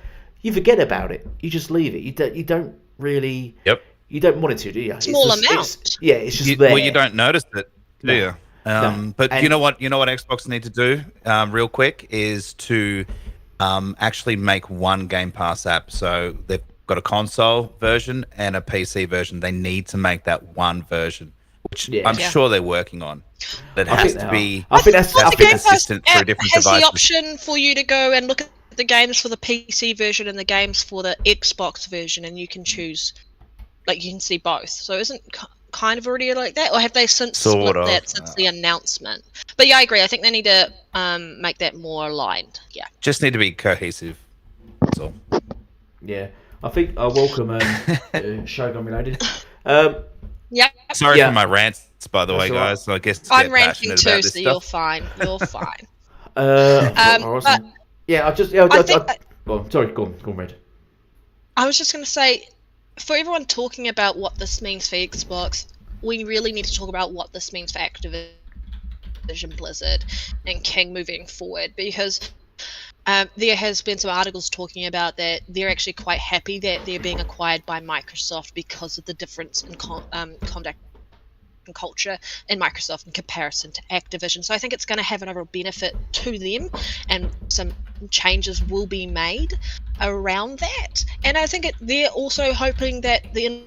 you forget about it. You just leave it. You don't really. Yep. You don't want it to, do you? Small amount. It's just there. Well, you don't notice it, do you? But you know what Xbox need to do real quick is to actually make one Game Pass app. So they've got a console version and a PC version. They need to make that one version, which I'm sure they're working on. That has to be consistent for different devices. The option for you to go and look at the games for the PC version and the games for the Xbox version, and you can choose, like, you can see both. So isn't kind of already like that, or have they since split that since the announcement? But yeah, I agree. I think they need to make that more aligned. Yeah, just need to be cohesive. That's all. Yeah, I think I welcome Shogun Related. Yeah. Sorry for my rants, by the way, guys. So I guess I'm ranting too, so you're fine. You're fine. Go on. Sorry, go on, Red. I was just going to say, for everyone talking about what this means for Xbox, we really need to talk about what this means for Activision Blizzard and King moving forward, because there has been some articles talking about that they're actually quite happy that they're being acquired by Microsoft because of the difference in conduct and culture in Microsoft in comparison to Activision. So I think it's going to have another benefit to them, and some changes will be made around that. And I think they're also hoping that the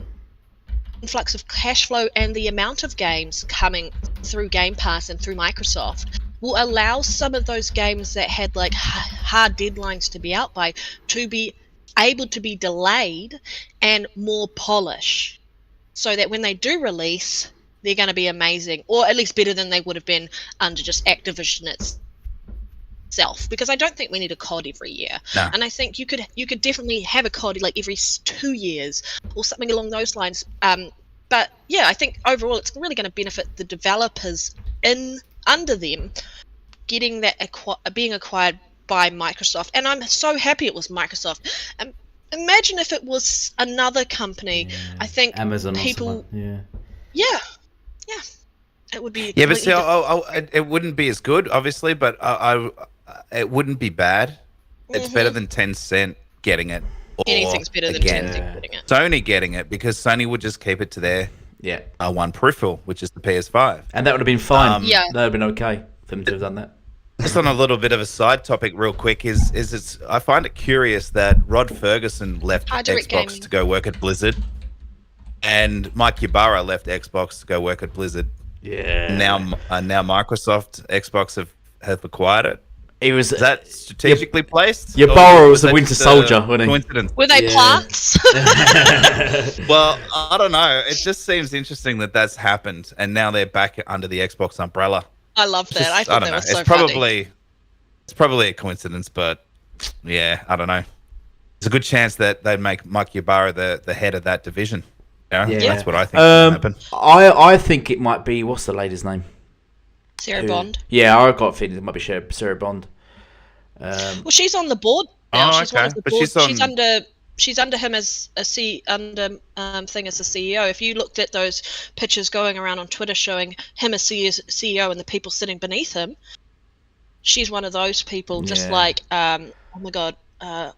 influx of cash flow and the amount of games coming through Game Pass and through Microsoft will allow some of those games that had like hard deadlines to be out by to be able to be delayed and more polished, so that when they do release, they're going to be amazing, or at least better than they would have been under just Activision itself. Because I don't think we need a COD every year, No. and I think you could definitely have a COD like every 2 years or something along those lines. But yeah, I think overall it's really going to benefit the developers under them getting that being acquired by Microsoft, and I'm so happy it was Microsoft. Imagine if it was another company. I think Amazon people. or something. Yeah, it would be. Yeah, but see, completely it wouldn't be as good, obviously, but it wouldn't be bad. It's better than Tencent getting it. Or anything's better than again, Tencent getting it. Sony getting it, because Sony would just keep it to their one peripheral, which is the PS5. And that would have been fine. Yeah. That would have been okay for them to have done that. Just on a little bit of a side topic, real quick, I find it curious that Rod Ferguson left Direct Xbox Gaming. to go work at Blizzard, and Mike Ybarra left Xbox to go work at Blizzard. Yeah. Now Microsoft, Xbox have acquired it. Is that strategically placed? Ybarra Or was the that Winter just a Soldier, wasn't he? Coincidence. Were they plants? Well, I don't know. It just seems interesting that that's happened, and now they're back under the Xbox umbrella. I love that. I thought don't that know. was so It's funny. probably a coincidence, but yeah, I don't know. There's a good chance that they'd make Mike Ybarra the head of that division. Yeah, that's what I think will happen. I think it might be, what's the lady's name? Sarah Bond. Yeah, I got a feeling it might be Sarah Bond. Well, she's on the board now. Oh, She's one okay. of the But board. she's She's under him as a thing as a CEO. If you looked at those pictures going around on Twitter showing him as CEO and the people sitting beneath him, she's one of those people. Just like oh my god,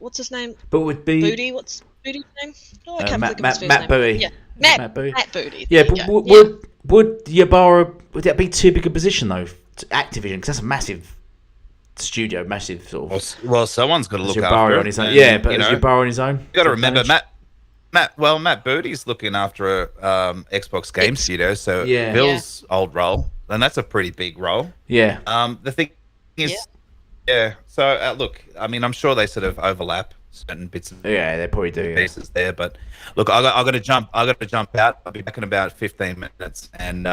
what's his name? But would be Booty. What's Booty's name? Oh, I can't think of his first Matt name. Booty. Yeah, Matt Booty. Matt Booty. Yeah, There but you go. would Ybarra, would that be too big a position though to Activision? Because that's a massive studio, massive sort of. Well, someone's got to look Ybarra after on his own. and, Yeah, but you is know, Ybarra on his own? You got to to remember, manage? Matt Booty's looking after Xbox Game Studio, so Yeah. Bill's old role, and that's a pretty big role. Yeah. The thing is, So look, I mean, I'm sure they sort of overlap certain bits and Yeah, they probably do. Yeah. pieces there, but look, I got to jump. I got to jump out. I'll be back in about 15 minutes, and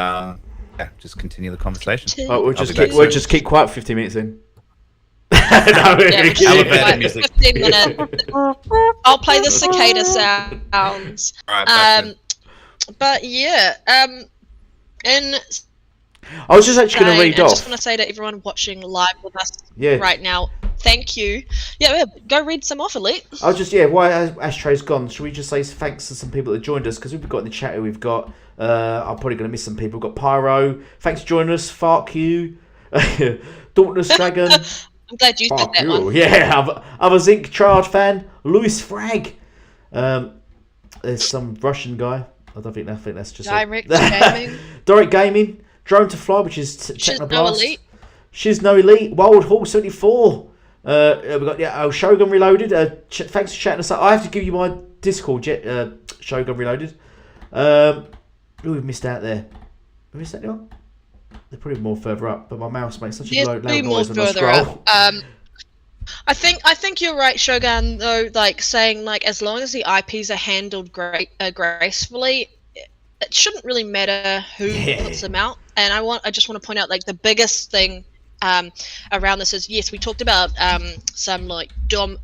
just continue the conversation. Oh, we'll I'll just be back keep soon. keep quiet for 15 minutes then. Yeah, No, we should Elevator do like music. 15 minutes. I'll play the cicada sounds. All right, back soon. But yeah, and I was just actually going to I read just off. want to say to everyone watching live with us Yeah. right now, thank you. Yeah, go read some off, Elite. I was just why Ashtray's gone. Should we just say thanks to some people that joined us, because we've got in the chat here, we've got I'm probably going to miss some people. We've got Pyro. Thanks for joining us. Fark you. Dauntless Dragon. I'm glad you said that one. Yeah, other Zinc Charge fan, Louis Frag. There's some Russian guy. I think that's just Direct Gaming. Direct Gaming, Drone to Fly, which is She's no Technoblast. Elite. She's no Elite. Wild Hawk 74. We got Shogun Reloaded. Thanks for chatting us up. I have to give you my Discord, Shogun Reloaded. Who we've missed out there? Have we missed anyone? They're probably more further up, but my mouse makes such a loud Be more noise when I further scroll. up. I think you're right, Shogun. Though, like saying like as long as the IPs are handled gracefully, it shouldn't really matter who puts them out. And I just want to point out like the biggest thing around this is, yes, we talked about some like dormant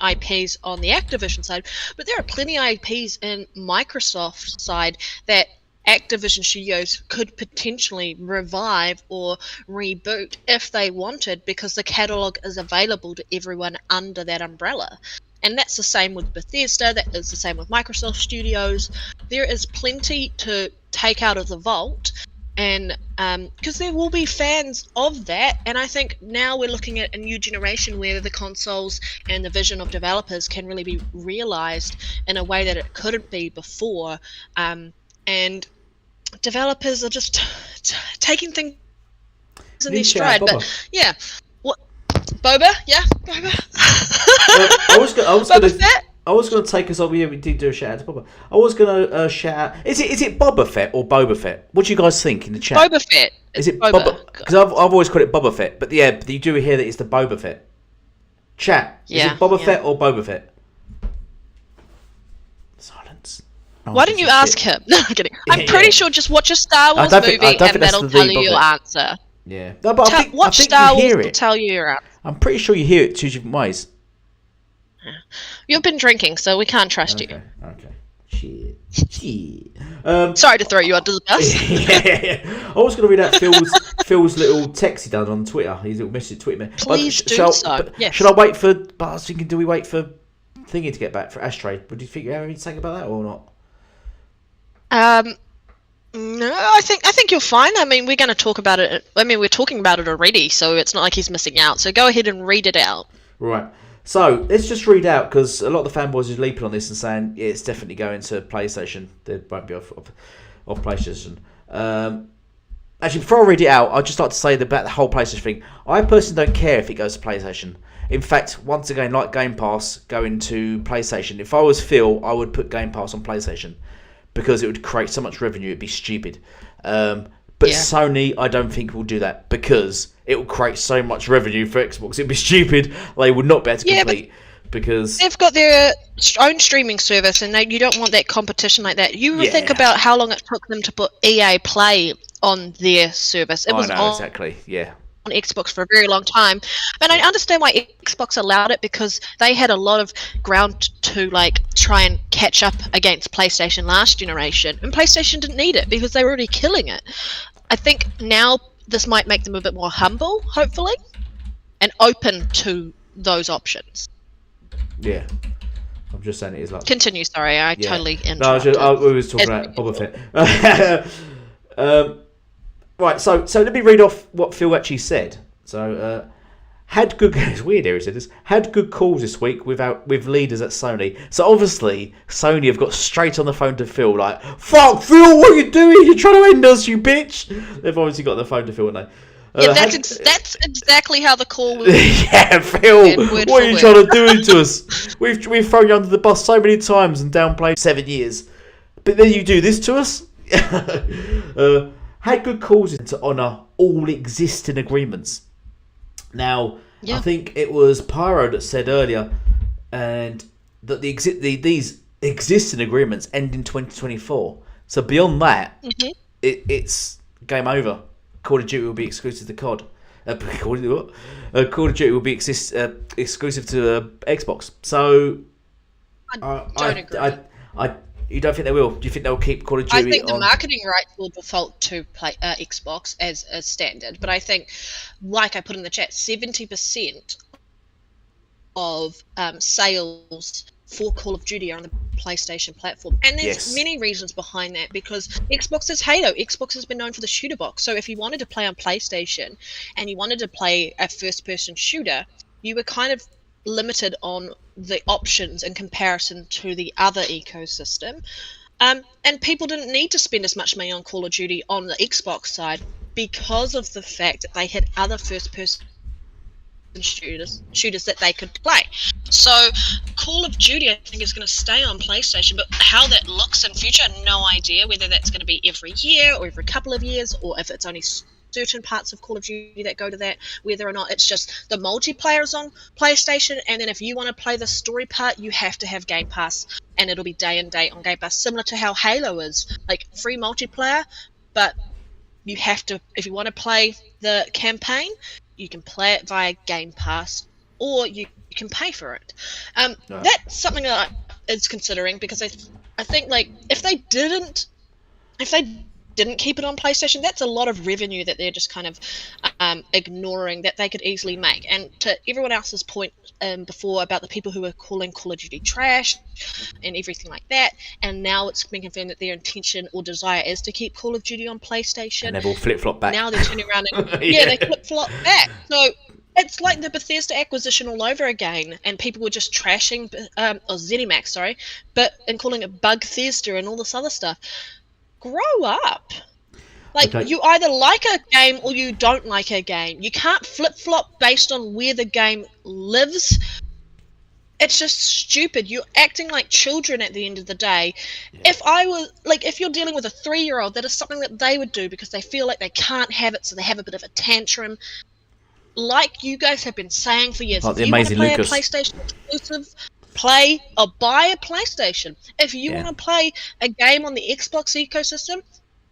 IPs on the Activision side, but there are plenty of IPs in Microsoft side that Activision Studios could potentially revive or reboot if they wanted, because the catalog is available to everyone under that umbrella. And that's the same with Bethesda, that is the same with Microsoft Studios. There is plenty to take out of the vault, and because there will be fans of that. And I think now we're looking at a new generation where the consoles and the vision of developers can really be realized in a way that it couldn't be before. And developers are just taking things in their stride. But yeah, what Boba? Yeah, Boba. I was Boba going Fett? I was going to take us over. Yeah, we did do a shout out to Boba. I was going to shout out. Is it Boba Fett or Boba Fett? What do you guys think in the chat? Boba Fett. Is it Boba? Boba? Because I've always called it Boba Fett, but yeah, you do hear that it's the Boba Fett. Chat. Is Yeah, it Boba yeah. Fett or Boba Fett? Silence. Oh, Why don't you ask him? No, I'm kidding. I'm pretty sure just watch a Star Wars movie and that'll tell you your answer. Yeah. No, but I think Star you hear Wars it. will tell you your answer. I'm pretty sure you hear it two different ways. You've been drinking, so we can't trust you. Okay. Shit. Sorry to throw you under the bus. I was going to read out Phil's little text he done on Twitter. His little message tweet me. Please do so. Yes. Should I wait for? But I was thinking, do we wait for Thingy to get back for Ashtray? Would you think you have anything about that or not? No, I think you're fine. I mean, we're going to talk about it. I mean, we're talking about it already, so it's not like he's missing out. So go ahead and read it out. Right. So let's just read out, because a lot of the fanboys are leaping on this and saying it's definitely going to PlayStation. They won't be off PlayStation. Actually, before I read it out, I'd just like to say about the whole PlayStation thing. I personally don't care if it goes to PlayStation. In fact, once again, like Game Pass going to PlayStation, if I was Phil, I would put Game Pass on PlayStation because it would create so much revenue. It'd be stupid. But Sony, I don't think will do that because it will create so much revenue for Xbox. It'd be stupid. They would not be able to compete because they've got their own streaming service, and you don't want that competition like that. You think about how long it took them to put EA Play on their service. It was on Xbox for a very long time, and I understand why Xbox allowed it because they had a lot of ground to try and catch up against PlayStation last generation, and PlayStation didn't need it because they were already killing it. I think now this might make them a bit more humble, hopefully, and open to those options. Yeah, I'm just saying it is like. Continue. Sorry, I totally interrupted. No, we was talking about Boba Fett. Right, so let me read off what Phil actually said. So, it's weird here he said this, had good calls this week with leaders at Sony. So obviously, Sony have got straight on the phone to Phil, like, fuck Phil, what are you doing? You're trying to end us, you bitch. They've obviously got the phone to Phil, haven't they? That's exactly how the call was. Yeah, Phil, what are you trying to do to us? We've thrown you under the bus so many times and downplayed 7 years. But then you do this to us? Had good cause to honour all existing agreements. Now, I think it was Pyro that said earlier, and that these existing agreements end in 2024. So beyond that, it's game over. Call of Duty will be exclusive to COD. Call of Duty will be exclusive to Xbox. So I don't agree. You don't think they will? Do you think they'll keep Call of Duty? I think the marketing rights will default to Xbox as standard, but I think, like I put in the chat, 70% of sales for Call of Duty are on the PlayStation platform, and there's many reasons behind that, because Xbox is Halo. Xbox has been known for the shooter box, so if you wanted to play on PlayStation and you wanted to play a first-person shooter, you were kind of limited on the options in comparison to the other ecosystem, and people didn't need to spend as much money on Call of Duty on the Xbox side because of the fact that they had other first-person shooters that they could play. So Call of Duty, I think, is going to stay on PlayStation, but how that looks in future, no idea whether that's going to be every year or every couple of years, or if it's only certain parts of Call of Duty that go to that, whether or not it's just the multiplayer is on PlayStation, and then if you want to play the story part, you have to have Game Pass, and it'll be day and date on Game Pass, similar to how Halo is, free multiplayer, but you have to, if you want to play the campaign, you can play it via Game Pass, or you can pay for it. That's something that I is considering, because I think if they didn't keep it on PlayStation, that's a lot of revenue that they're just kind of ignoring that they could easily make. And to everyone else's point before about the people who are calling Call of Duty trash and everything like that, and now it's been confirmed that their intention or desire is to keep Call of Duty on PlayStation. And they've all flip-flopped back. Now they're turning around and they flip-flop back. So it's like the Bethesda acquisition all over again, and people were just trashing, or ZeniMax, sorry, and calling it Bugthesda and all this other stuff. Grow up. You either like a game or you don't like a game. You can't flip-flop based on where the game lives. It's just stupid. You're acting like children at the end of the day. Yeah. If you're dealing with a 3-year-old, that is something that they would do because they feel like they can't have it, so they have a bit of a tantrum. Like you guys have been saying for years, if you want to play a PlayStation exclusive, play or buy a PlayStation. If you Yeah. want to play a game on the Xbox ecosystem,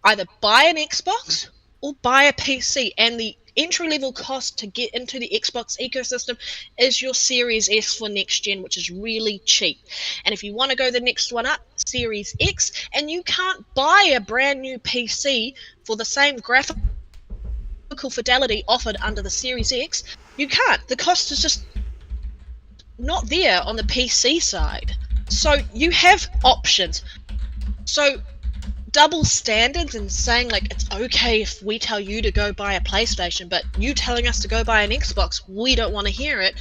either buy an Xbox or buy a PC. And the entry-level cost to get into the Xbox ecosystem is your Series S for next gen, which is really cheap. And if you want to go the next one up, Series X, and you can't buy a brand new PC for the same graphical fidelity offered under the Series X, you can't. The cost is just not there on the PC side. So you have options. So double standards and saying like it's okay if we tell you to go buy a PlayStation, but you telling us to go buy an Xbox, we don't want to hear it.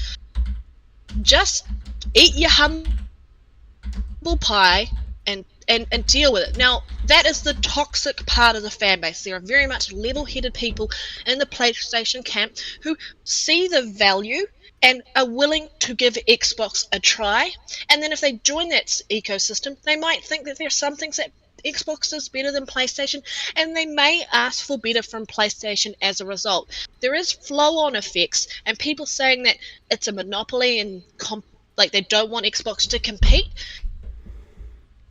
Just eat your humble pie and deal with it. Now, that is the toxic part of the fan base. There are very much level-headed people in the PlayStation camp who see the value and are willing to give Xbox a try. And then if they join that ecosystem, they might think that there are some things that Xbox is better than PlayStation, and they may ask for better from PlayStation as a result. There is flow-on effects, and people saying that it's a monopoly and like they don't want Xbox to compete.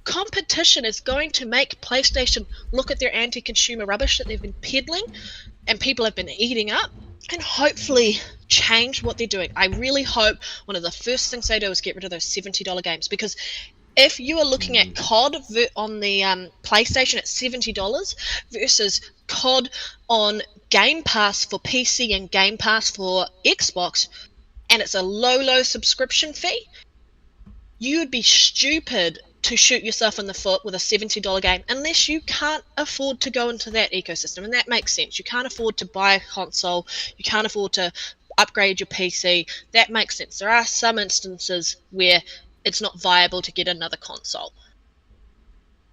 Competition is going to make PlayStation look at their anti-consumer rubbish that they've been peddling and people have been eating up, and hopefully change what they're doing. I really hope one of the first things they do is get rid of those $70 games, because if you are looking at COD on the PlayStation at $70 versus COD on Game Pass for PC and Game Pass for Xbox, and it's a low subscription fee, you would be stupid to shoot yourself in the foot with a $70 game unless you can't afford to go into that ecosystem. And that makes sense. You can't afford to buy a console. You can't afford to upgrade your PC. That makes sense. There are some instances where it's not viable to get another console.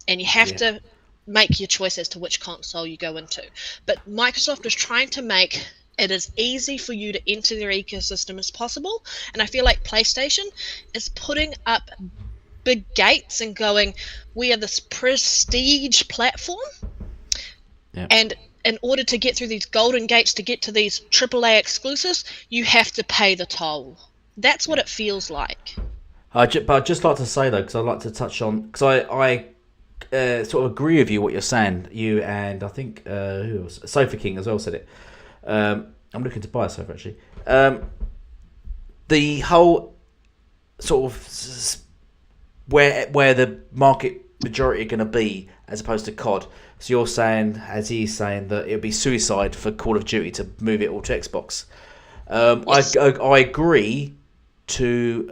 And you have to make your choice as to which console you go into. But Microsoft is trying to make it as easy for you to enter their ecosystem as possible. And I feel like PlayStation is putting up big gates and going, we are this prestige platform. Yep. And in order to get through these golden gates, to get to these AAA exclusives, you have to pay the toll. That's what it feels like. But I'd just like to say, though, because I'd like to touch on, because I sort of agree with you what you're saying. You and I think, who else? Sofa King as well said it. I'm looking to buy a sofa, actually. The whole sort of where the market majority are going to be as opposed to COD. So you're saying, as he's saying, that it would be suicide for Call of Duty to move it all to Xbox. Yes. I agree to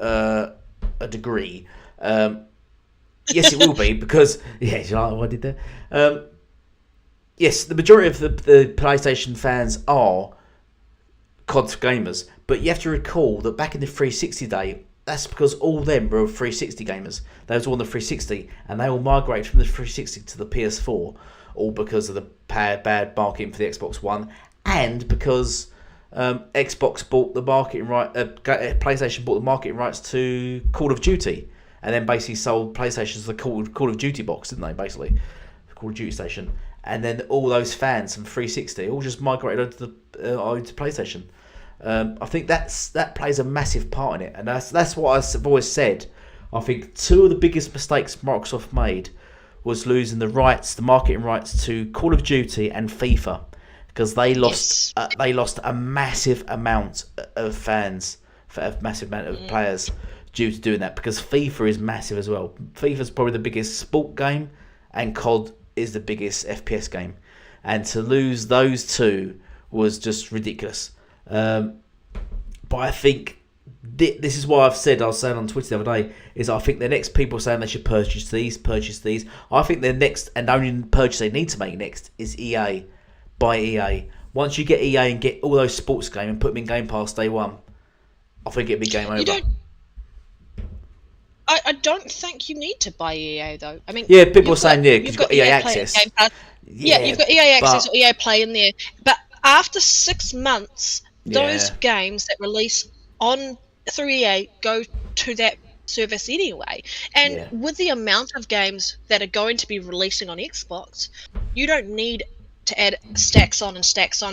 a degree. Yes, it will be, because yeah, you like what I did there. Yes, the majority of the PlayStation fans are COD gamers, but you have to recall that back in the 360 day, that's because all of them were 360 gamers. They was all on the 360, and they all migrated from the 360 to the PS4, all because of the bad marketing for the Xbox One, and because Xbox bought the marketing right, PlayStation bought the marketing rights to Call of Duty, and then basically sold PlayStation's the Call of Duty box, didn't they? Basically, the Call of Duty station, and then all those fans from 360 all just migrated over to PlayStation. I think that plays a massive part in it, and that's what I've always said. I think two of the biggest mistakes Microsoft made was losing the marketing rights to Call of Duty and FIFA, because they lost a massive amount of fans, a massive amount of players due to doing that. Because FIFA is massive as well. FIFA's probably the biggest sport game, and COD is the biggest FPS game, and to lose those two was just ridiculous. But I think this is why I was saying on Twitter the other day, is I think the next people saying they should purchase these. I think the next and only purchase they need to make next is EA. Buy EA. Once you get EA and get all those sports games and put them in Game Pass day one, I think it'd be game over. I don't think you need to buy EA though. I mean, yeah, people are saying you've got EA access. Yeah, you've got EA access or EA Play in there, but after 6 months, those games that release through EA go to that service anyway. And with the amount of games that are going to be releasing on Xbox, you don't need to add stacks on,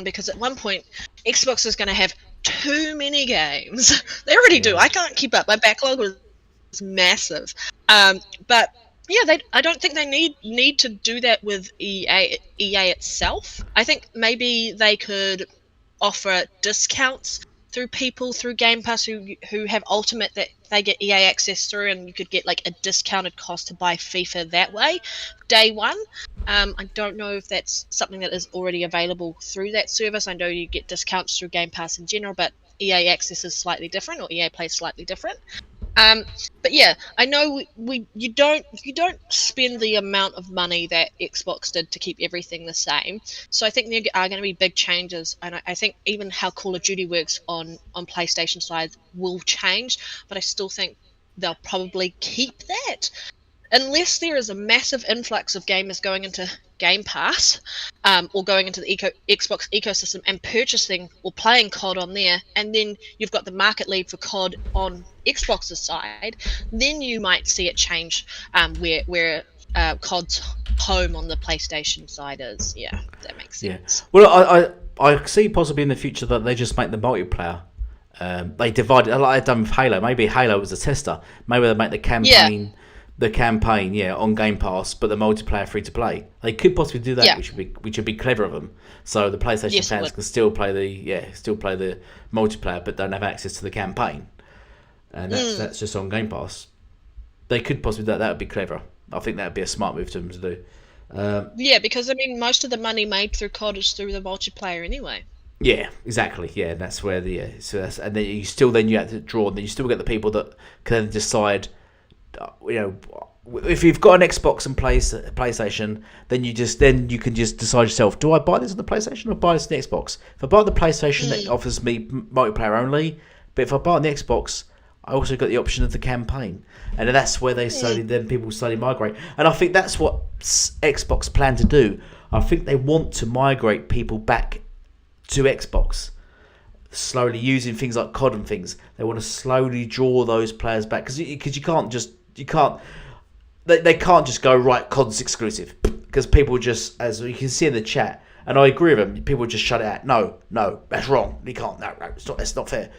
because at one point Xbox is going to have too many games. They already do. I can't keep up. My backlog was massive. But yeah, I don't think they need to do that with EA itself. I think maybe they could offer discounts through Game Pass who have Ultimate, that they get EA access through, and you could get like a discounted cost to buy FIFA that way, day one. I don't know if that's something that is already available through that service. I know you get discounts through Game Pass in general, but EA access is slightly different, or EA Play is slightly different. But yeah, I know you don't spend the amount of money that Xbox did to keep everything the same. So I think there are going to be big changes, and I think even how Call of Duty works on PlayStation side will change. But I still think they'll probably keep that, unless there is a massive influx of gamers going into Game Pass, or going into the Xbox ecosystem and purchasing or playing COD on there, and then you've got the market lead for COD on Xbox's side, then you might see it change, where COD's home on the PlayStation side is. Yeah, that makes sense. Yeah. Well, I see possibly in the future that they just make the multiplayer. They divide it like they've done with Halo. Maybe Halo was a tester. Maybe they make the campaign. Yeah. The campaign, on Game Pass, but the multiplayer free to play. They could possibly do that, which would be clever of them. So the PlayStation fans can still play the multiplayer, but don't have access to the campaign, and that's just on Game Pass. They could possibly do that. That would be clever. I think that would be a smart move to them to do. Yeah, because I mean, most of the money made through COD is through the multiplayer anyway. Yeah, exactly. Yeah, that's where and then you have to draw, and then you still get the people that can then decide. If you've got an Xbox and PlayStation, then you can just decide yourself: do I buy this on the PlayStation or buy this on the Xbox? If I buy the PlayStation, that offers me multiplayer only. But if I buy on the Xbox, I also got the option of the campaign, and that's where people slowly migrate. And I think that's what Xbox plan to do. I think they want to migrate people back to Xbox, slowly using things like COD and things. They want to slowly draw those players back, because they can't just go, right, COD's exclusive, because people just, as you can see in the chat, and I agree with them, people just shut it out. No, that's wrong. You can't. No, that's not fair.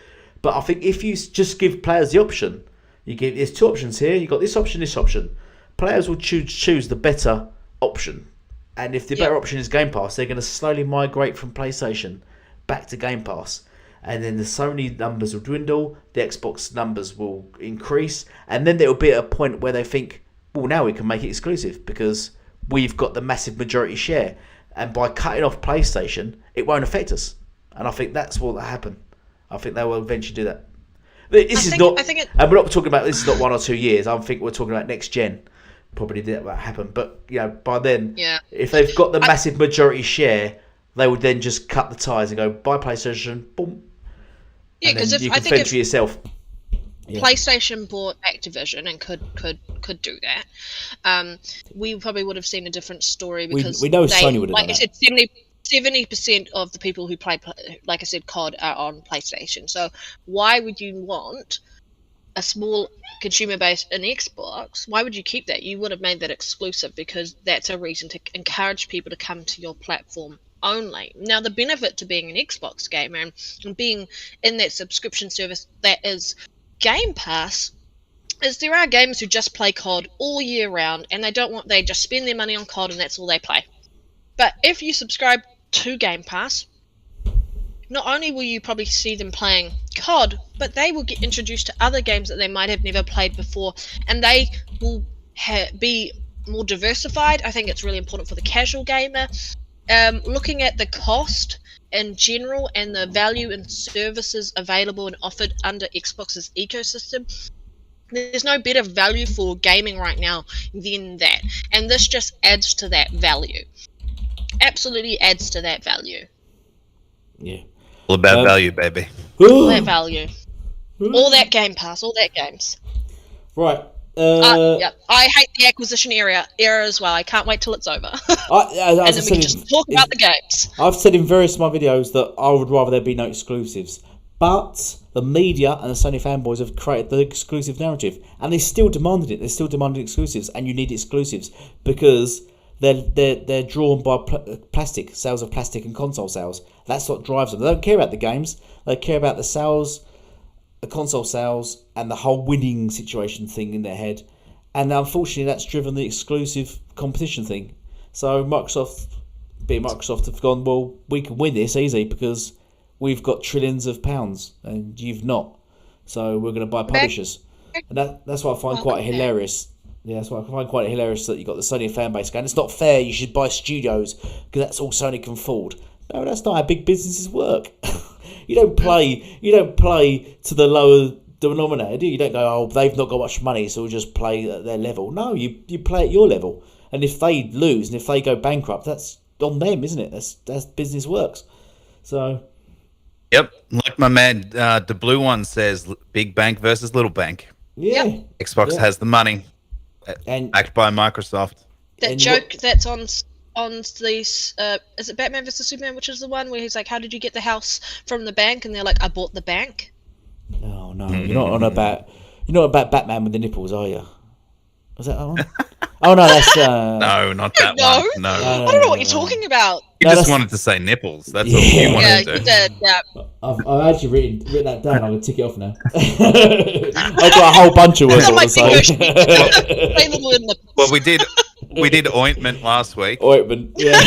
But I think if you just give players the option, there's two options here. You got this option. Players will choose the better option, and if the better option is Game Pass, they're going to slowly migrate from PlayStation back to Game Pass. And then the Sony numbers will dwindle, the Xbox numbers will increase, and then there will be a point where they think, well, now we can make it exclusive because we've got the massive majority share, and by cutting off PlayStation, it won't affect us. And I think that's what will happen. I think they will eventually do that. And we're not talking about this is not 1 or 2 years. I think we're talking about next gen. Probably that will happen, but by then, if they've got the massive majority share, they would then just cut the ties and go buy PlayStation, boom. Yeah, because you can fend for yourself. PlayStation bought Activision and could do that, we probably would have seen a different story, because we know Sony would have done that. Like I said, 70% of the people who play, like I said, COD are on PlayStation. So why would you want a small consumer base in Xbox? Why would you keep that? You would have made that exclusive, because that's a reason to encourage people to come to your platform only. Now, the benefit to being an Xbox gamer and being in that subscription service that is Game Pass is there are gamers who just play COD all year round, and they just spend their money on COD and that's all they play. But if you subscribe to Game Pass, not only will you probably see them playing COD, but they will get introduced to other games that they might have never played before, and they will be more diversified. I think it's really important for the casual gamer. Looking at the cost in general and the value and services available and offered under Xbox's ecosystem, there's no better value for gaming right now than that. And this just adds to that value. Absolutely adds to that value. Yeah. All about value, baby. All that value. All that Game Pass, all that games. Right. I hate the acquisition era as well. I can't wait till it's over. And then we can just talk about the games. I've said in various of my videos that I would rather there be no exclusives. But the media and the Sony fanboys have created the exclusive narrative. And they still demanded it. They're still demanding exclusives. And you need exclusives because they're drawn by plastic, sales of plastic and console sales. That's what drives them. They don't care about the games. They care about the sales the console sales and the whole winning situation thing in their head, and unfortunately that's driven the exclusive competition thing. So Microsoft have gone, well, we can win this easy because we've got trillions of pounds and you've not, so we're going to buy publishers. And that's what I find quite hilarious. Yeah, that's what I find quite hilarious, that you got the Sony fan base going, it's not fair, you should buy studios because that's all Sony can afford. No, that's not how big businesses work. You don't play to the lower denominator, do you? You don't go, oh, they've not got much money, so we'll just play at their level. No, you play at your level. And if they lose and if they go bankrupt, that's on them, isn't it? That's business works. So Yep, like my man, the blue one says, big bank versus little bank. yeah. Xbox Yeah. has the money, And backed by Microsoft. That And joke that's on these is it Batman vs Superman, which is the one where he's like, how did you get the house from the bank? And they're like, I bought the bank. oh no, you're not about Batman with the nipples, are you? Was that one? Oh no, that's No, not that No. one. No. I don't know what you're talking about. You No, just that's- wanted to say nipples. That's all Yeah. you wanted Yeah, to do. you did. Yeah. I've actually written that down. I'm gonna tick it off now. I've got a whole bunch of words That's I my want to big say. question. Say little in the Well, we did ointment last week. Ointment, yeah.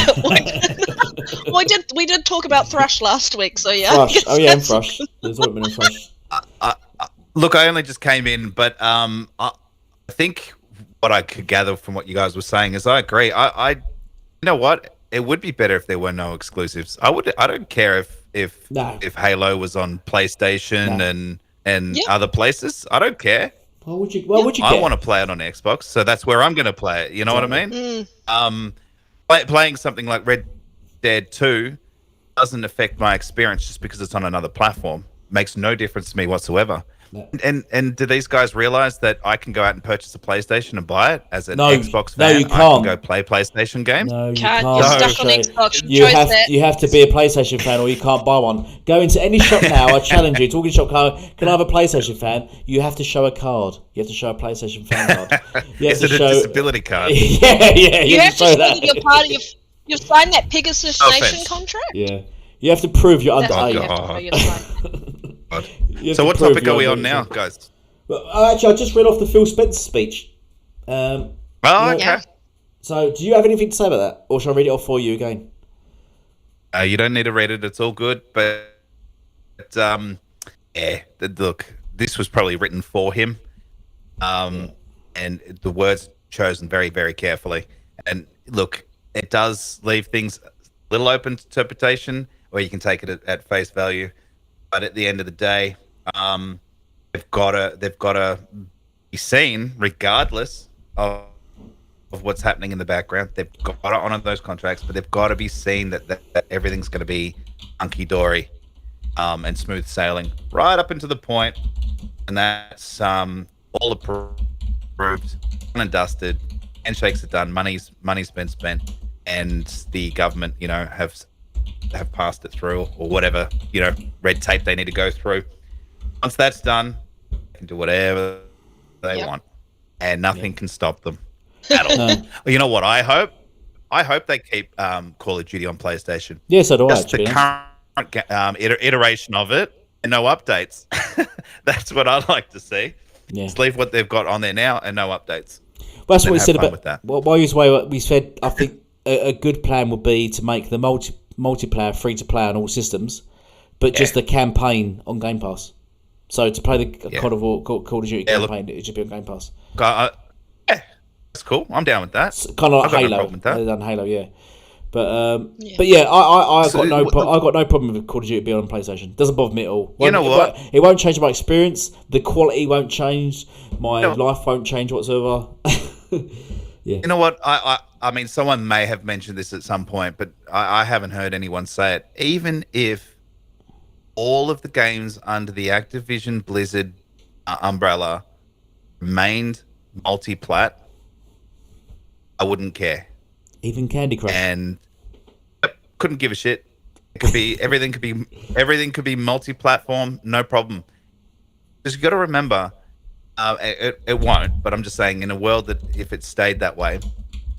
well, we did talk about thrush last week, so yeah. Thrush. Oh yeah, and thrush. There's ointment and thrush. Look, I only just came in, but I think what I could gather from what you guys were saying is I agree. I you know what? It would be better if there were no exclusives. I don't care if No. Halo was on PlayStation No. and Yeah. other places. I don't care. Why would you I care? want to play it on Xbox, so that's where I'm going to play it. You know what I mean? Playing something like Red Dead 2 doesn't affect my experience just because it's on another platform. Makes no difference to me whatsoever. No. And do these guys realize that I can go out and purchase a PlayStation and buy it as an No, Xbox no, fan? you I can can't. go play PlayStation games. No, you Can't. can't. You're stuck on Shay. Xbox. You Choice have that. you have to be a PlayStation fan, or you can't buy one. Go into any shop now. I challenge you. Talking shop, can I have a PlayStation fan? You have to show a card. You have to show a PlayStation fan card. You have Is to it show. a disability card? yeah. You have to show show that. that you're part of you've signed that Pegasus No Nation offense. contract. Yeah. You have to prove you're That's what you underage. have to show you're signed. You have So to what prove topic you're are we on underage. now, guys? Well, actually, I just read off the Phil Spencer speech. Oh, Yeah. okay. Yeah. So, do you have anything to say about that, or shall I read it off for you again? You don't need to read it. It's all good. But look, this was probably written for him, and the words chosen very, very carefully. And look, it does leave things a little open to interpretation, or you can take it at face value. But at the end of the day, they've got to be seen regardless of what's happening in the background. They've got to honor those contracts, but they've got to be seen that everything's going to be hunky-dory and smooth sailing right up into the point. And that's all approved, done and dusted. Handshakes are done. Money's been spent, and the government, have passed it through, or whatever, red tape they need to go through. Once that's done, they can do whatever they Yep. want, and nothing can stop them at all. You know what I hope? I hope they keep Call of Duty on PlayStation. Yeah, so do I. Just the current iteration of it, and no updates. That's what I'd like to see. Yeah. Just leave what they've got on there now, and no updates. Well, that's Then what we have said fun about. with that. Well, while you was away, we said I think a good plan would be to make the multiplayer free to play on all systems, but just the campaign on Game Pass. So to play the Call of Duty campaign, it should be on Game Pass. Yeah, that's cool. I'm down with that. It's kind of like I've got no Halo. problem with that. They've done Halo, yeah. But yeah, I got no problem with Call of Duty being on PlayStation. Doesn't bother me at all. You know what? It won't change my experience. The quality won't change. My life won't change whatsoever. You know what? I mean, someone may have mentioned this at some point, but I haven't heard anyone say it. Even if all of the games under the Activision Blizzard umbrella remained multi-plat, I wouldn't care. Even Candy Crush. And couldn't give a shit. It could be everything could be multi-platform, no problem. Because you got to remember, it won't. But I'm just saying, in a world that if it stayed that way,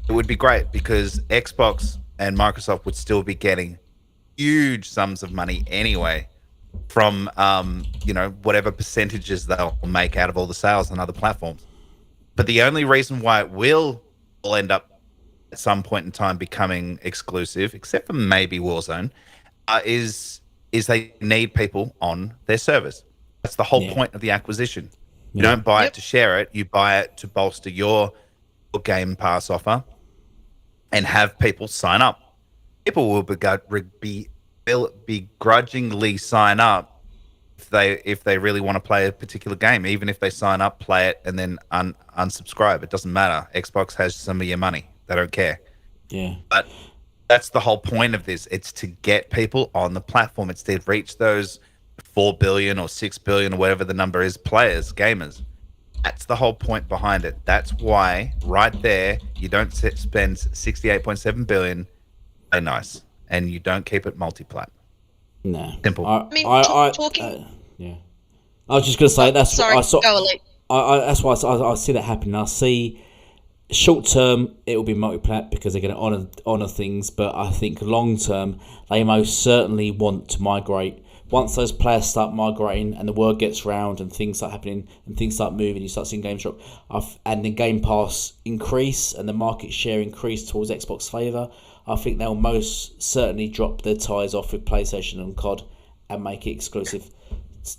it would be great because Xbox and Microsoft would still be getting huge sums of money anyway from whatever percentages they'll make out of all the sales on other platforms. But the only reason why it will end up at some point in time becoming exclusive, except for maybe Warzone, is they need people on their servers. That's the whole point of the acquisition. You don't buy it to share it; you buy it to bolster your Game Pass offer and have people sign up. People will begrudgingly sign up if they really want to play a particular game, even if they sign up, play it, and then unsubscribe. It doesn't matter. Xbox has some of your money. They don't care. Yeah. But that's the whole point of this. It's to get people on the platform. It's to reach those 4 billion or 6 billion or whatever the number is, players, gamers. That's the whole point behind it. That's why right there, you don't spend 68.7 billion. Play nice. And you don't keep it multi-plat. No. Simple. Talking. Yeah. I was just going to say that's sorry, what I saw. go Elite. That's why I see that happening. I see short term it will be multi-plat because they're going to honor things, but I think long term they most certainly want to migrate. Once those players start migrating and the word gets round and things start happening and things start moving, you start seeing games drop, and the Game Pass increase and the market share increase towards Xbox favour, I think they'll most certainly drop their ties off with PlayStation and COD and make it exclusive,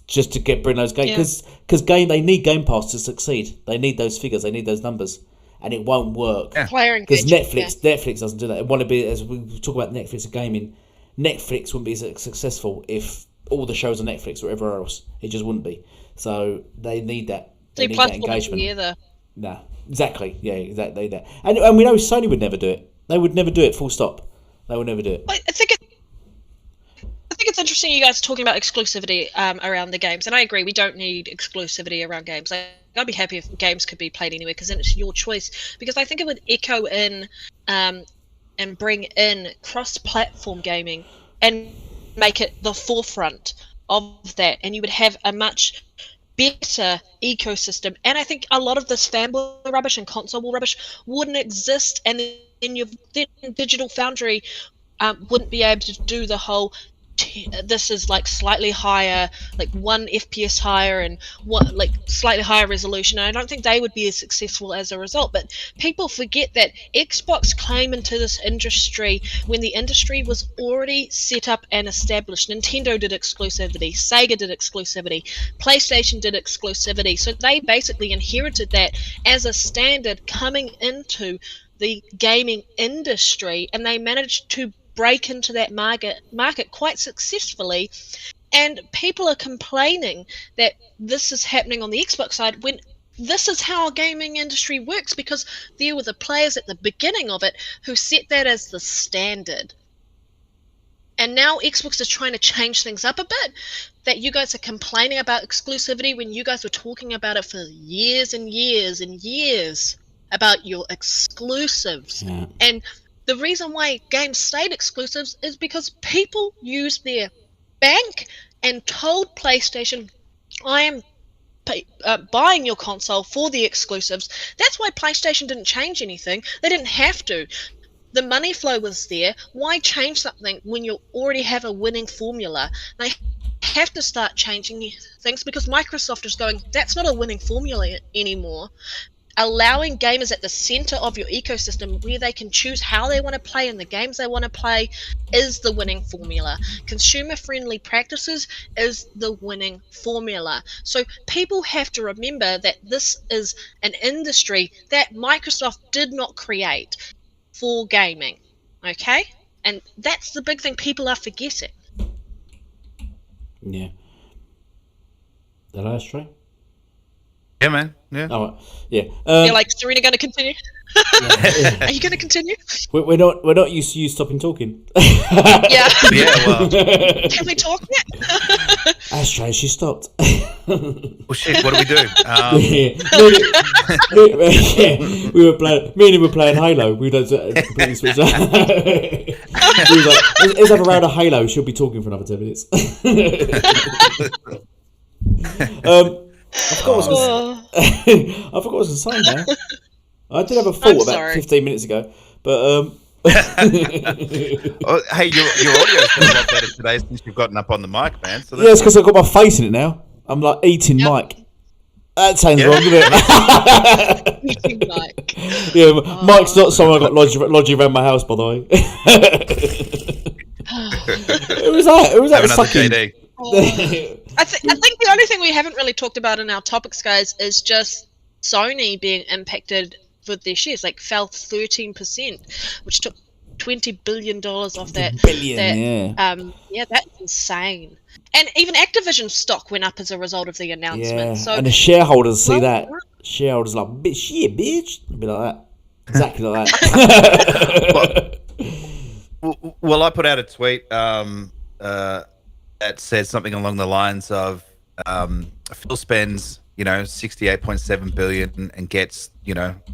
just to bring those games. Because they need Game Pass to succeed. They need those figures. They need those numbers, and it won't work because Netflix doesn't do that. It want to be, as we talk about Netflix and gaming, Netflix wouldn't be as successful if all the shows on Netflix or everywhere else. It just wouldn't be. So they need that. They need that engagement. Nah, exactly. Yeah, exactly that. And we know Sony would never do it. They would never do it. Full stop. They would never do it. I think it's interesting you guys are talking about exclusivity around the games, and I agree. We don't need exclusivity around games. I'd be happy if games could be played anywhere because then it's your choice. Because I think it would echo in and bring in cross-platform gaming and make it the forefront of that, and you would have a much better ecosystem. And I think a lot of this fanboy rubbish and console war rubbish wouldn't exist, and then Digital Foundry wouldn't be able to do the whole this is like slightly higher, like 1 FPS higher and like slightly higher resolution. And I don't think they would be as successful as a result. But people forget that Xbox came into this industry when the industry was already set up and established. Nintendo did exclusivity, Sega did exclusivity, PlayStation did exclusivity. So they basically inherited that as a standard coming into the gaming industry, and they managed to break into that market quite successfully. And people are complaining that this is happening on the Xbox side when this is how a gaming industry works, because there were the players at the beginning of it who set that as the standard. And now Xbox is trying to change things up a bit, that you guys are complaining about exclusivity when you guys were talking about it for years and years and years about your exclusives. Yeah. And the reason why games stayed exclusives is because people used their bank and told PlayStation, I am buying your console for the exclusives. That's why PlayStation didn't change anything. They didn't have to. The money flow was there. Why change something when you already have a winning formula? They have to start changing things because Microsoft is going, that's not a winning formula anymore. Allowing gamers at the center of your ecosystem where they can choose how they want to play and the games they want to play is the winning formula. Consumer-friendly practices is the winning formula. So people have to remember that this is an industry that Microsoft did not create for gaming, okay? And that's the big thing people are forgetting. Yeah. The last try? Yeah, man. Yeah. Oh, yeah. You're like, Serena going to continue? Are you going to continue? We're not used to you stopping talking. Yeah. Yeah, well. Can we talk now? Ashtray, she stopped. Well, shit, what do we do? We were playing. Me and him were playing Halo. We don't completely switch up. We was like, let's have a round of Halo. She'll be talking for another 10 minutes. I forgot what I was going to say now. I did have a thought about 15 minutes ago, but Oh, hey, your audio's been a lot better today since you've gotten up on the mic, man. So Yeah, it's because I've got my face in it now. I'm like eating Mike. That sounds Yeah. wrong, doesn't it? Like, Yeah, Mike's not someone I got lodging around my house, by the way. It was that have another fucking. JD. I think the only thing we haven't really talked about in our topics, guys, is just Sony being impacted with their shares. Like, fell 13%, which took $20 billion off that. Yeah, that's insane. And even Activision stock went up as a result of the announcement. Yeah, So and the shareholders see that. Shareholders are like, bitch, yeah, bitch. It'd be like that. Exactly like that. Well, I put out a tweet that said something along the lines of Phil spends, 68.7 billion and gets,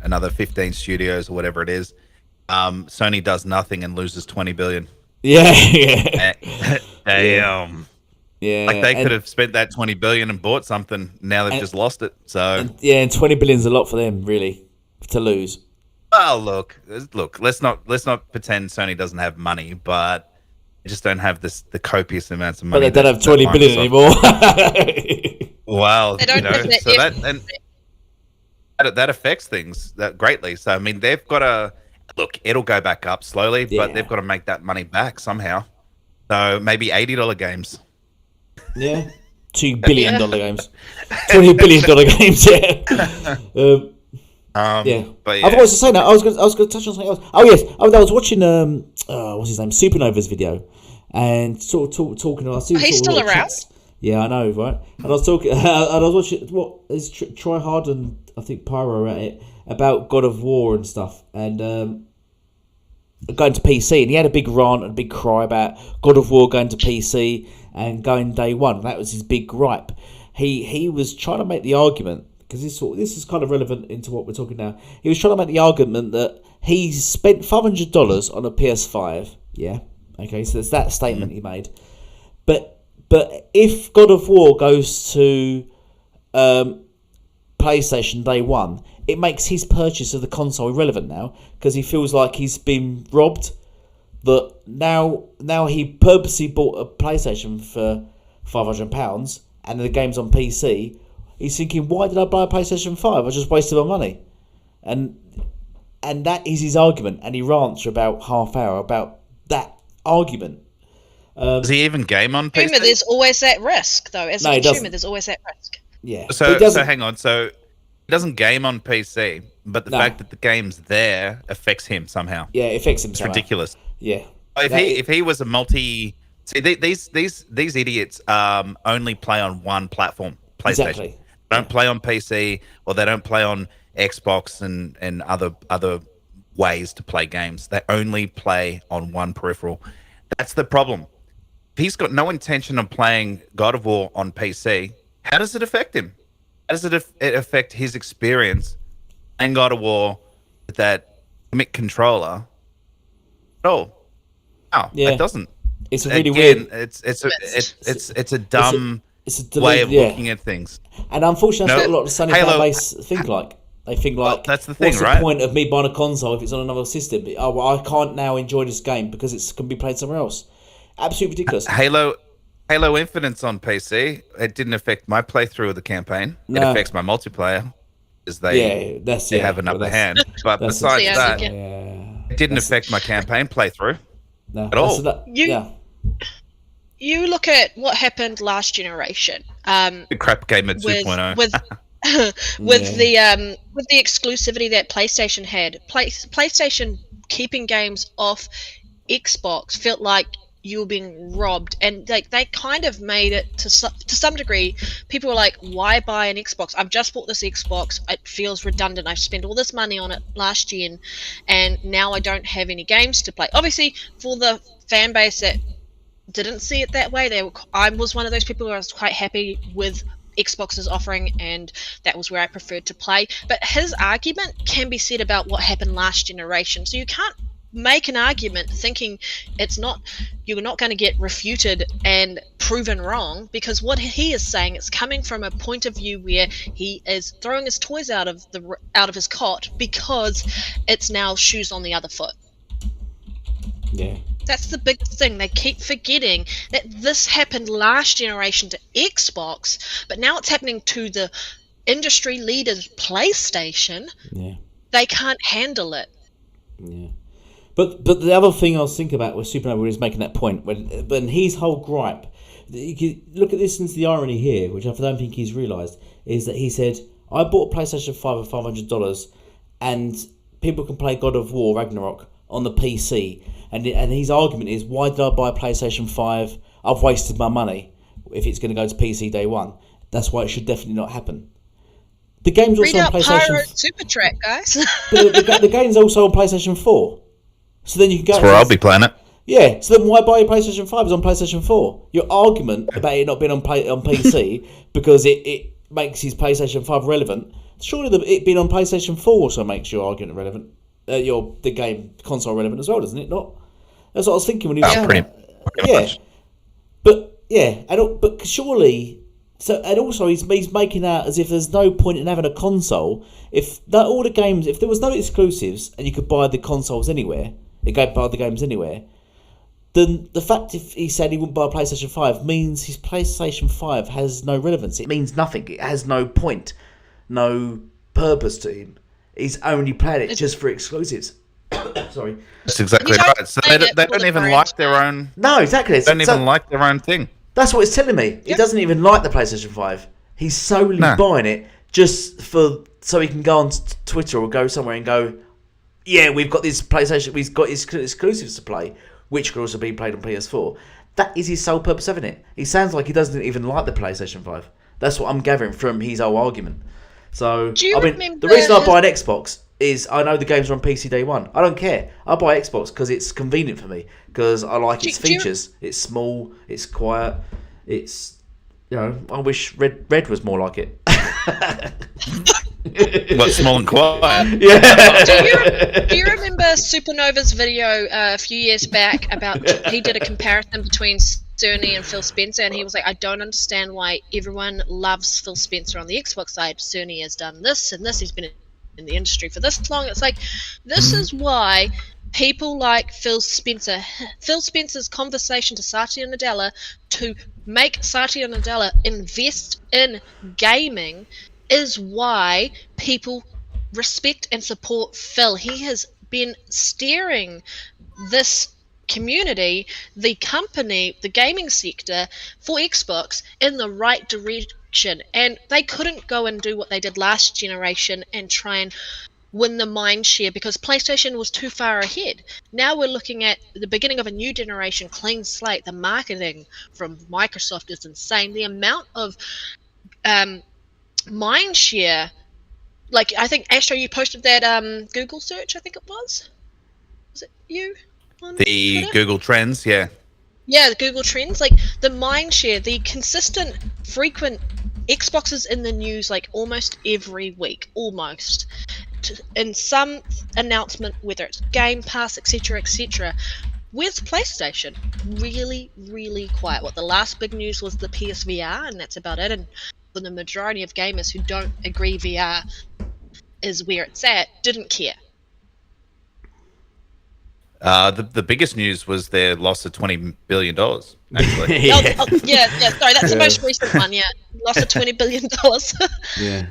another 15 studios or whatever it is. Sony does nothing and loses 20 billion. Yeah. Damn. Yeah. Like they could have spent that 20 billion and bought something. Now they've just lost it. So and 20 billion's a lot for them, really, to lose. well, look. Let's not pretend Sony doesn't have money, but they just don't have the copious amounts of money. But they don't have 20 billion anymore. Well, They don't have that so that affects things that greatly. So I mean, they've got to look. It'll go back up slowly, but they've got to make that money back somehow. So maybe $80 games. Yeah, $2 billion games, $20 billion games. Yeah. But I've always saying that I was going to touch on something else. Oh yes, I was watching what's his name, Supernova's video, and talking about. He's still around. Yeah, I know, right? And I was talking, and I was watching what is Try Hard and I think Pyro at it about God of War and stuff, and going to PC, and he had a big rant and a big cry about God of War going to PC and going day one. That was his big gripe. He was trying to make the argument, because this is kind of relevant into what we're talking now. He was trying to make the argument that he spent $500 on a PS5. Yeah, okay, so there's that statement he made. But if God of War goes to PlayStation day one, it makes his purchase of the console irrelevant now, because he feels like he's been robbed. That now he purposely bought a PlayStation for £500 and the game's on PC. He's thinking, why did I buy a PlayStation 5? I just wasted my money. And that is his argument. And he rants for about half hour about that argument. Does he even game on PC? There's always that risk, though. As a consumer, there's always that risk. Yeah. So hang on. So he doesn't game on PC, but the fact that the game's there affects him somehow. Yeah, it affects him It's somehow. ridiculous. Yeah. If he was a multi... See, these idiots only play on one platform, PlayStation. Exactly. They don't play on PC, or they don't play on Xbox and other ways to play games. They only play on one peripheral. That's the problem. If he's got no intention of playing God of War on PC, how does it affect him? How does it affect his experience playing God of War with that Mic controller? No, it doesn't. It's really weird. It's a dumb way of looking at things. And unfortunately, that's what a lot of Sony fan base think like. They think like, well, that's the thing, what's right? the point of me buying a console if it's on another system? Oh, well, I can't now enjoy this game because it can be played somewhere else. Absolutely ridiculous. Halo Infinite's on PC. It didn't affect my playthrough of the campaign. No. It affects my multiplayer, because they have an upper hand. But besides that, it didn't affect my campaign playthrough at all. You look at what happened last generation. The crap game at 2.0. With the exclusivity that PlayStation had. PlayStation keeping games off Xbox felt like you were being robbed, and they kind of made it to some degree. People were like, why buy an Xbox? I've just bought this Xbox, it feels redundant, I've spent all this money on it last gen and now I don't have any games to play. Obviously, for the fan base that didn't see it that way, I was one of those people who I was quite happy with Xbox's offering, and that was where I preferred to play. But his argument can be said about what happened last generation, so you can't make an argument thinking you're not going to get refuted and proven wrong, because what he is saying is coming from a point of view where he is throwing his toys out of his cot because it's now shoes on the other foot. Yeah. That's the big thing. They keep forgetting that this happened last generation to Xbox, but now it's happening to the industry leaders PlayStation. Yeah. They can't handle it. Yeah. But the other thing I was thinking about was Supernova is making that point when his whole gripe. You can look at this into the irony here, which I don't think he's realised, is that he said, "I bought a PlayStation 5 for $500, and people can play God of War Ragnarok on the PC." And his argument is, "Why did I buy a PlayStation 5? I've wasted my money if it's going to go to PC day one. That's why it should definitely not happen." The game's also Read on out PlayStation. Pyro Super Track, guys. But the game's also on PlayStation 4. So then you can go. That's where I'll be playing it. Yeah, so then why buy a PlayStation 5? It's on PlayStation 4. Your argument about it not being on PC because it makes his PlayStation 5 relevant, surely it being on PlayStation 4 also makes your argument relevant. The game console relevant as well, doesn't it? Not. That's what I was thinking when he was saying that. Much. But surely. So, and also he's making out as if there's no point in having a console if all the games, if there was no exclusives and you could buy the consoles anywhere, you could buy the games anywhere, then the fact if he said he wouldn't buy a PlayStation 5 means his PlayStation 5 has no relevance. It means nothing. It has no point, no purpose to him. He's only playing it just for exclusives. Sorry. That's exactly right. So they don't even like their own. No, exactly. They don't even like their own thing. That's what it's telling me. He doesn't even like the PlayStation 5. He's solely buying it just so he can go on Twitter or go somewhere and go, "Yeah, we've got this PlayStation. We've got exclusives to play, which can also be played on PS4." That is his sole purpose, isn't it? He sounds like he doesn't even like the PlayStation 5. That's what I'm gathering from his whole argument. So, the reason I buy an Xbox is I know the games are on PC day one. I don't care. I buy Xbox because it's convenient for me, because I like its features. It's small, it's quiet, it's, I wish Red was more like it. What, small and quiet? Yeah. Do you remember Supernova's video a few years back about he did a comparison between Cerny and Phil Spencer, and he was like, "I don't understand why everyone loves Phil Spencer on the Xbox side. Cerny has done this and this. He's been in the industry for this long." It's like, this is why people like Phil Spencer's conversation to Satya Nadella to make Satya Nadella invest in gaming is why people respect and support Phil. He has been steering this community, the company, the gaming sector for Xbox in the right direction, and they couldn't go and do what they did last generation and try and win the mind share because PlayStation was too far ahead. Now we're looking at the beginning of a new generation, clean slate. The marketing from Microsoft is insane. The amount of mind share, like I think Astro, you posted that Google search, I think it was it you on the Twitter? Google Trends, yeah. Yeah, the Google Trends, like the mind share, the consistent, frequent Xboxes in the news, like almost every week, almost, in some announcement, whether it's Game Pass, etc. Where's PlayStation? Really, really quiet. What the last big news was the PSVR, and that's about it. And for the majority of gamers who don't agree VR is where it's at, didn't care. The biggest news was their loss of $20 billion, actually. Yeah, sorry, that's the most recent one, yeah. Loss of $20 billion. Yeah.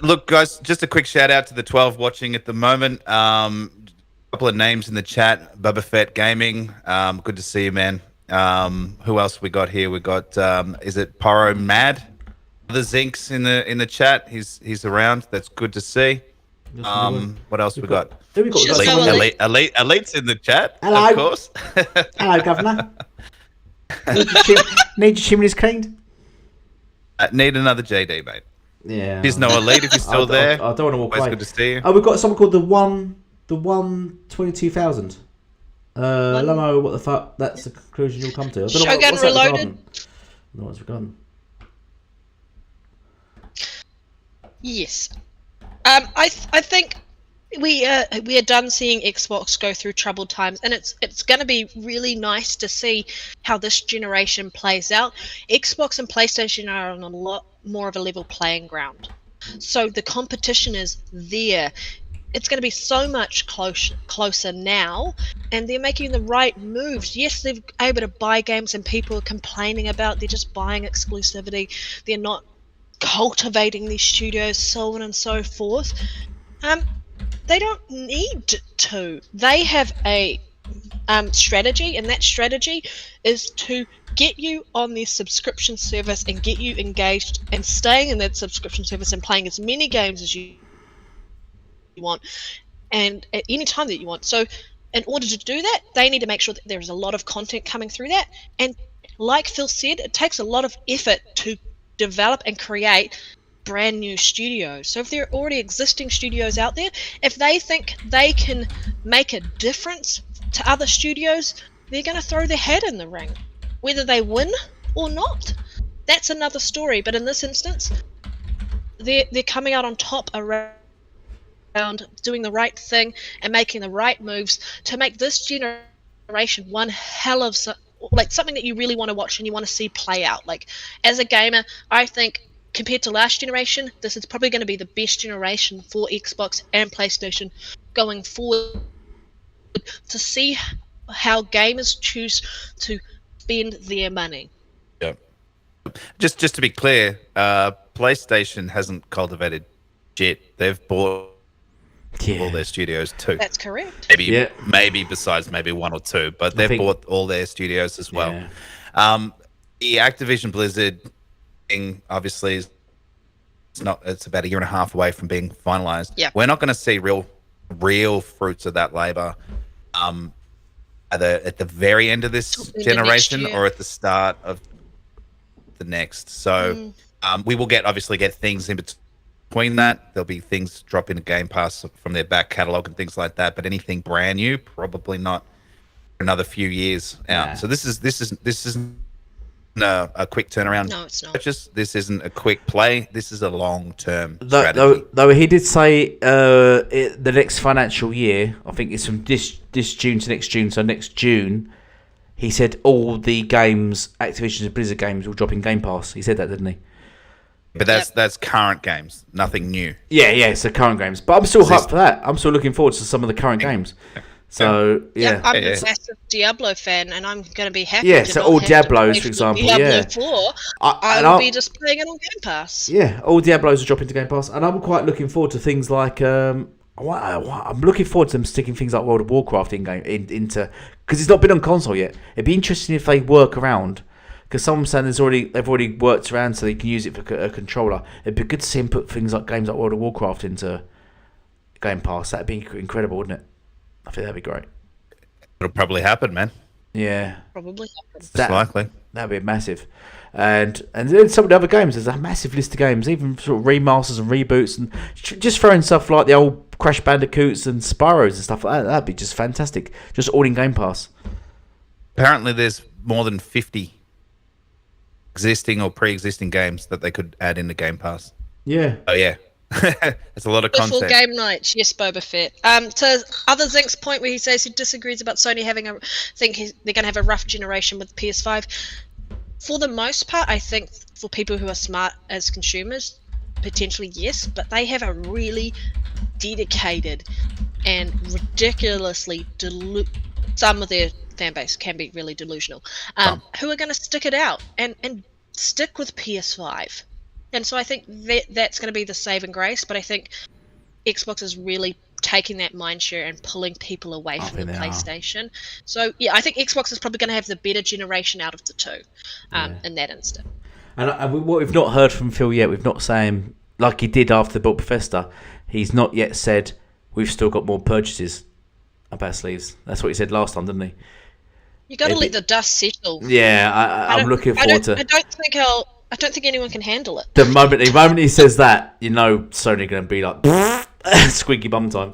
Look, guys, just a quick shout out to the 12 watching at the moment. Couple of names in the chat. Bubba Fett Gaming. Good to see you, man. Who else we got here? We got, is it Pyro Mad? The Zinks in the chat. He's around. That's good to see. What else we got? Elite's in the chat. Hello. Of course. Hello, Governor. Need your chimneys cleaned? Need another JD, mate. Yeah. There's no Elite if you're still there. I don't want to walk Always away. good to see you. Oh, we've got someone called the 122,000. I don't know what the fuck. That's the conclusion you'll come to. I don't know Shogun what's that Reloaded. regarding. I don't know what's regarding. Yes. I think we are done seeing Xbox go through troubled times, and it's going to be really nice to see how this generation plays out. Xbox and PlayStation are on a lot more of a level playing ground, so the competition is there. it's going to be so much closer now, and they're making the right moves. Yes, they're able to buy games, and people are complaining about they're just buying exclusivity. They're not cultivating these studios, so on and so forth. They don't need to. They have a strategy, and that strategy is to get you on their subscription service and get you engaged and staying in that subscription service and playing as many games as you want and at any time that you want. So in order to do that, they need to make sure that there is a lot of content coming through that, and like Phil said, it takes a lot of effort to develop and create brand new studios. So if there are already existing studios out there, if they think they can make a difference to other studios, they're going to throw their hat in the ring. Whether they win or not, that's another story. But in this instance, they're coming out on top around doing the right thing and making the right moves to make this generation one hell of something that you really want to watch and you want to see play out. Like, as a gamer, I think compared to last generation, this is probably going to be the best generation for Xbox and PlayStation going forward, to see how gamers choose to spend their money. Yeah. Just to be clear, PlayStation hasn't cultivated shit. They've bought all their studios too. That's correct. Maybe besides maybe one or two, but they've bought all their studios as well. Yeah. The Activision Blizzard thing obviously is it's about a year and a half away from being finalized. Yeah. We're not going to see real fruits of that labor either at the very end of this generation or at the start of the next. So we will obviously get things in between that. There'll be things drop into Game Pass from their back catalog and things like that, but anything brand new, probably not for another few years out. Yeah. So this isn't a quick turnaround. No, it's not. This isn't a quick play. This is a long-term strategy. Though he did say the next financial year, I think it's from this June to next June, so next June, he said all the games, Activision and Blizzard games, will drop in Game Pass. He said that, didn't he? But that's current games, nothing new. Yeah, so current games. But I'm still hyped for that. I'm still looking forward to some of the current games. So, yeah. I'm a massive Diablo fan, and I'm going to be happy. Yeah, to so not all have Diablos, to for example, Diablo 4, I'll be just playing it on Game Pass. Yeah, all Diablos are dropping to Game Pass, and I'm quite looking forward to things like I'm looking forward to them sticking things like World of Warcraft into because it's not been on console yet. It'd be interesting if they work around, because someone's saying they've already worked around so they can use it for a controller. It'd be good to see them put things like games like World of Warcraft into Game Pass. That'd be incredible, wouldn't it? I think that'd be great. It'll probably happen, man. Yeah, Probably. It's likely. That'd be massive. And then some of the other games, there's a massive list of games, even sort of remasters and reboots, and just throwing stuff like the old Crash Bandicoots and Spyros and stuff like that. That'd be just fantastic. Just all in Game Pass. Apparently, there's more than 50 existing or pre-existing games that they could add into Game Pass. Yeah. Oh yeah. It's a lot of content. Full game nights, yes, Boba Fett. To other Zink's point where he says he disagrees about Sony having they're going to have a rough generation with PS5. For the most part, I think for people who are smart as consumers, potentially yes, but they have a really dedicated and ridiculously some of their fan base can be really delusional, who are going to stick it out and stick with PS5. And so I think that's going to be the saving grace, but I think Xbox is really taking that mindshare and pulling people away from the PlayStation. So, yeah, I think Xbox is probably going to have the better generation out of the two in that instant. And what we've not heard from Phil yet, we've not saying, like he did after the Built Bethesda, he's not yet said we've still got more purchases up our sleeves. That's what he said last time, didn't he? You got to let the dust settle. Yeah, I'm looking forward to. I don't think anyone can handle it. The moment he says that, you know, Sony going to be like squeaky bum time.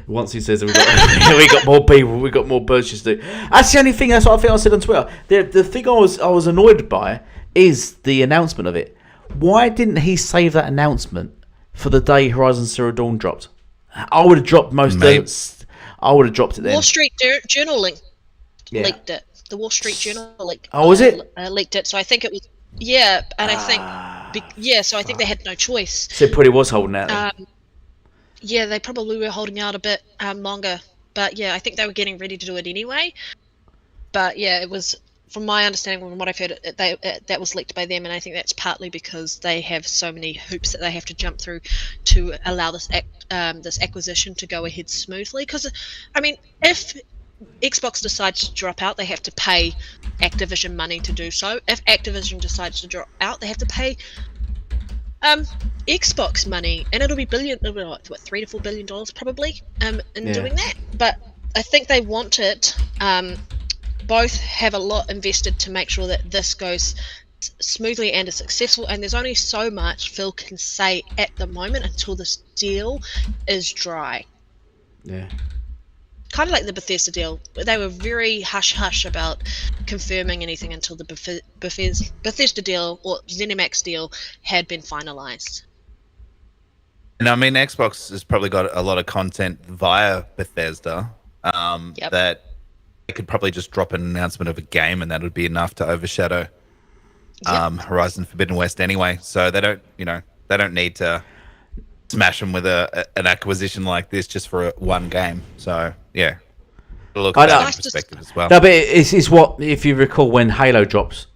Once he says we got more people, we got more purchases to do. That's the only thing. That's what I think I said on Twitter. The thing I was annoyed by is the announcement of it. Why didn't he save that announcement for the day Horizon Zero Dawn dropped? I would have dropped I would have dropped it then. Wall Street Journal leaked it. The Wall Street Journal leaked. Oh, was it? Leaked it. So I think it was. Yeah, and I think. So I think they had no choice. So it probably was holding out. Yeah, they probably were holding out a bit longer, but yeah, I think they were getting ready to do it anyway. But yeah, it was, from my understanding, from what I've heard, that was leaked by them, and I think that's partly because they have so many hoops that they have to jump through to allow this acquisition to go ahead smoothly. Because, I mean, if Xbox decides to drop out, they have to pay Activision money to do so. If Activision decides to drop out, they have to pay Xbox money, and it'll be what, $3 to $4 billion probably in doing that. But I think they want it. Both have a lot invested to make sure that this goes smoothly and is successful, and there's only so much Phil can say at the moment until this deal is dry. Yeah. Kind of like the Bethesda deal. They were very hush-hush about confirming anything until the Bethesda deal or ZeniMax deal had been finalised. And I mean, Xbox has probably got a lot of content via Bethesda that they could probably just drop an announcement of a game and that would be enough to overshadow Horizon Forbidden West anyway. So they don't need to smash them with an acquisition like this just for one game. So yeah, look at that perspective as well. No, but it's what, if you recall, when Halo drops,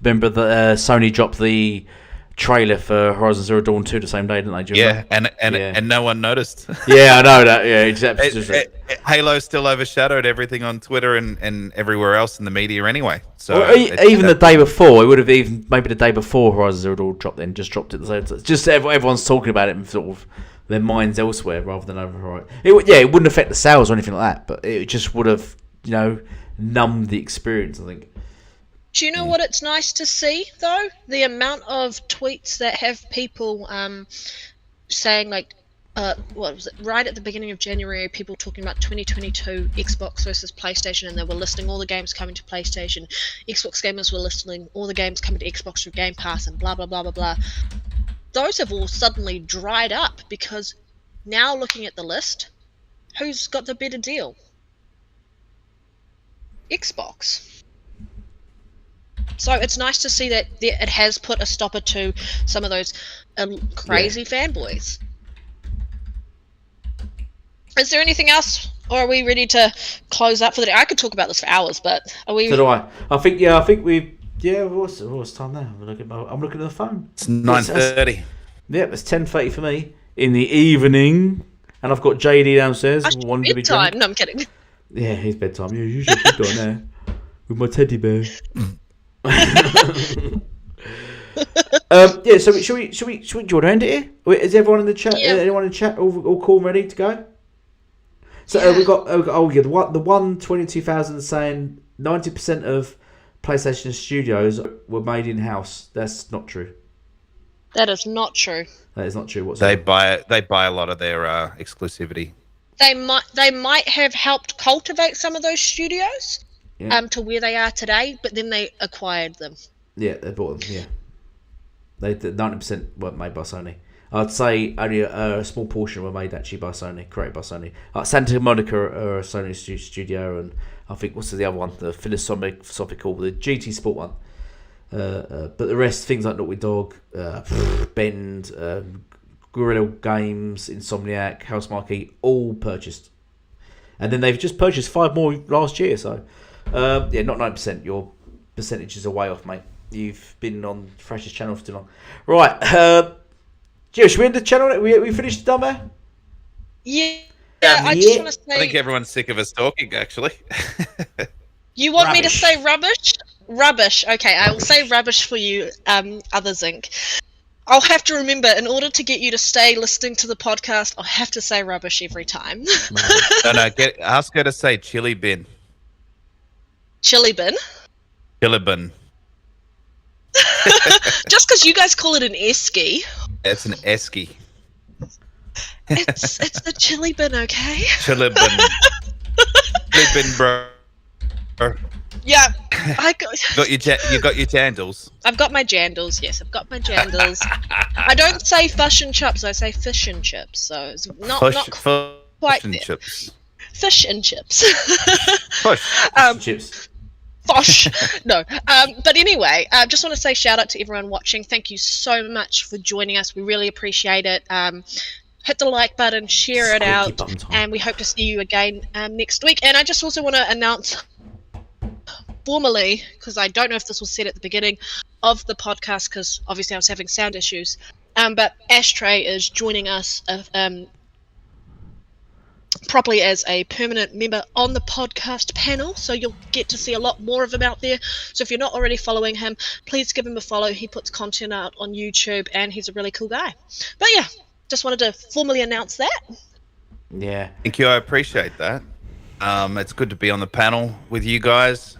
remember that Sony dropped the trailer for Horizon Zero Dawn 2 the same day, didn't they? And no one noticed. Yeah, I know that. Yeah, exactly. Halo still overshadowed everything on Twitter and everywhere else in the media anyway. So well, even the day before, it would have even maybe the day before Horizon Zero Dawn dropped, then just dropped it. So just everyone's talking about it and sort of their minds elsewhere rather than over Horizon. It wouldn't affect the sales or anything like that, but it just would have numbed the experience, I think. Do you know what it's nice to see, though? The amount of tweets that have people saying, like, what was it? Right at the beginning of January, people talking about 2022 Xbox versus PlayStation, and they were listing all the games coming to PlayStation. Xbox gamers were listing all the games coming to Xbox through Game Pass, and blah, blah, blah, blah, blah. Those have all suddenly dried up, because now looking at the list, who's got the better deal? Xbox. So it's nice to see that it has put a stopper to some of those crazy fanboys. Is there anything else, or are we ready to close up for the day? I could talk about this for hours, but are we? So do I. I think we. Yeah, what's time now? I'm looking at the phone. It's 9:30. Yep, it's 10:30 for me in the evening, and I've got JD downstairs. Bedtime. No, I'm kidding. Yeah, it's bedtime. Yeah, you should be doing there with my teddy bear. Yeah, so should we do you want to end it here? Is everyone in the chat? Yeah. Anyone in the chat all cool and ready to go? So we got the 122,000 saying 90% of PlayStation studios were made in house. That's not true. That is not true. That is not true whatsoever. They buy a lot of their exclusivity. They might have helped cultivate some of those studios to where they are today, but then they acquired them. Yeah, they bought them. Yeah, they 90% weren't made by Sony. I'd say only a small portion were made actually by Sony, created by Sony. Santa Monica are a Sony studio, and I think what's the other one? The philosophical, the GT Sport one. But the rest, things like Naughty Dog, Bend, Guerrilla Games, Insomniac, House Marquee, all purchased. And then they've just purchased 5 more last year. So, not 9%. Your percentages are way off, mate. You've been on Thrasher's channel for too long. Right. Gio, should we end the channel? We finished done there? Yeah. I just want to say... I think everyone's sick of us talking, actually. You want me to say rubbish? Rubbish. Okay, I will say rubbish for you, Others Inc. I'll have to remember, in order to get you to stay listening to the podcast, I'll have to say rubbish every time. Ask her to say chili bin. Chili bin? Chili bin. Just because you guys call it an esky. It's an esky. It's the chili bin, okay? Chili bin. Chili bin, bro. Yeah, you got your jandals. I've got my jandals. Yes, I've got my jandals. I don't say fish and chips. I say fish and chips. So it's not quite and there. Chips. Fish and chips. Chips. Fosh. No. But anyway, I just want to say shout out to everyone watching. Thank you so much for joining us. We really appreciate it. hit the like button, share it Squeaky out, bum time. and we hope to see you again next week. And I just also want to announce formally, because I don't know if this was said at the beginning of the podcast, because obviously I was having sound issues, but Ashtray is joining us properly as a permanent member on the podcast panel, so you'll get to see a lot more of him out there. So if you're not already following him, please give him a follow. He puts content out on YouTube, and he's a really cool guy. But yeah, just wanted to formally announce that. Yeah. Thank you. I appreciate that. It's good to be on the panel with you guys.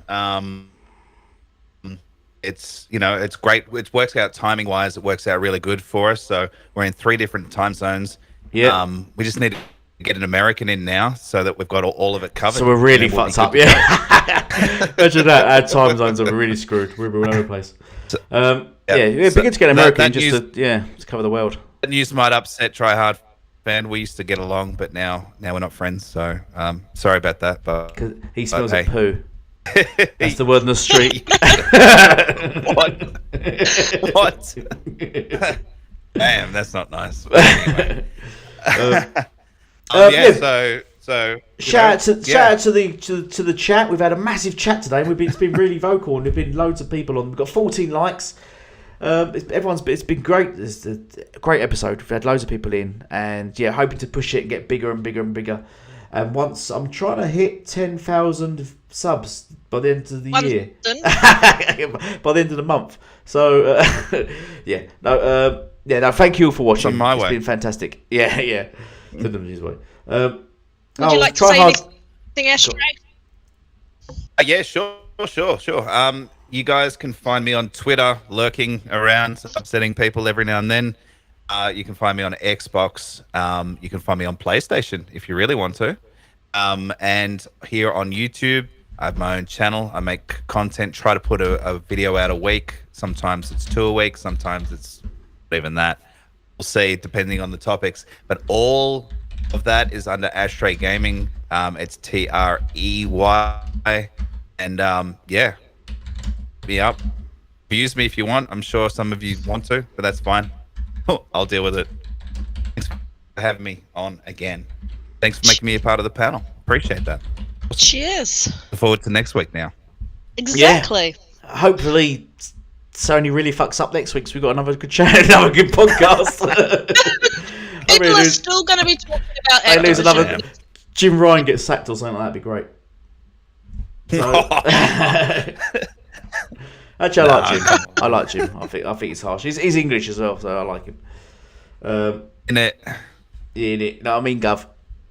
It's it's great. It works out timing wise. It works out really good for us. So we're in 3 different time zones. Yeah. We just need to get an American in now so that we've got all of it covered. So we're really And then we'll fucked be up. good to Yeah. Imagine that. Our time zones are really screwed. We're all over the place. Yeah, it'd be good to get an American to cover the world. The news might upset Tryhard fan. We used to get along, but now we're not friends. So sorry about that. But 'Cause he smells hey. of poo. That's the word in the street. What? Damn, that's not nice. Anyway. So shout out to the chat. We've had a massive chat today. It's been really vocal, and there've been loads of people on. We've got 14 likes. It's been great. It's a great episode. We've had loads of people in, and hoping to push it and get bigger and bigger and bigger. And once I'm trying to hit 10,000 subs by the end of the year, by the end of the month. So no, thank you all for watching. It's been fantastic. Yeah. Send them his way. Would you like to say anything, Ashtray? Yeah, sure. You guys can find me on Twitter, lurking around, upsetting people every now and then. You can find me on Xbox. You can find me on PlayStation if you really want to. And here on YouTube, I have my own channel. I make content, try to put a video out a week. Sometimes it's 2 a week. Sometimes it's not even that. We'll see, depending on the topics. But all of that is under Ashtray Gaming. It's TREY. And be up. Use me if you want. I'm sure some of you want to, but that's fine. I'll deal with it. Thanks for having me on again. Thanks for making me a part of the panel. Appreciate that. Cheers. Look forward to next week now. Exactly. Yeah. Hopefully Sony really fucks up next week, so we've got another good chat, another good podcast. People are still going to be talking about Activision. Lose another. Jim Ryan gets sacked or something like that. That'd be great. So, actually, I like Jim. I think he's harsh. He's English as well, so I like him. In it. No, I mean, Gov.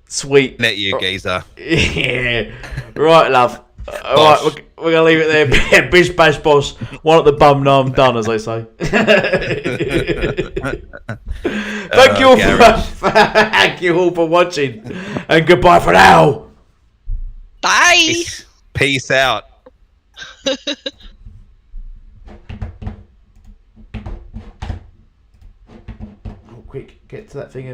Sweet. In it, you geezer. Yeah. Right, love. All right, we're going to leave it there. Bish, bash, bosh. One at the bum, no, I'm done, as they say. Thank you all for watching. And goodbye for now. Bye. Peace out. Oh, quick, get to that thing.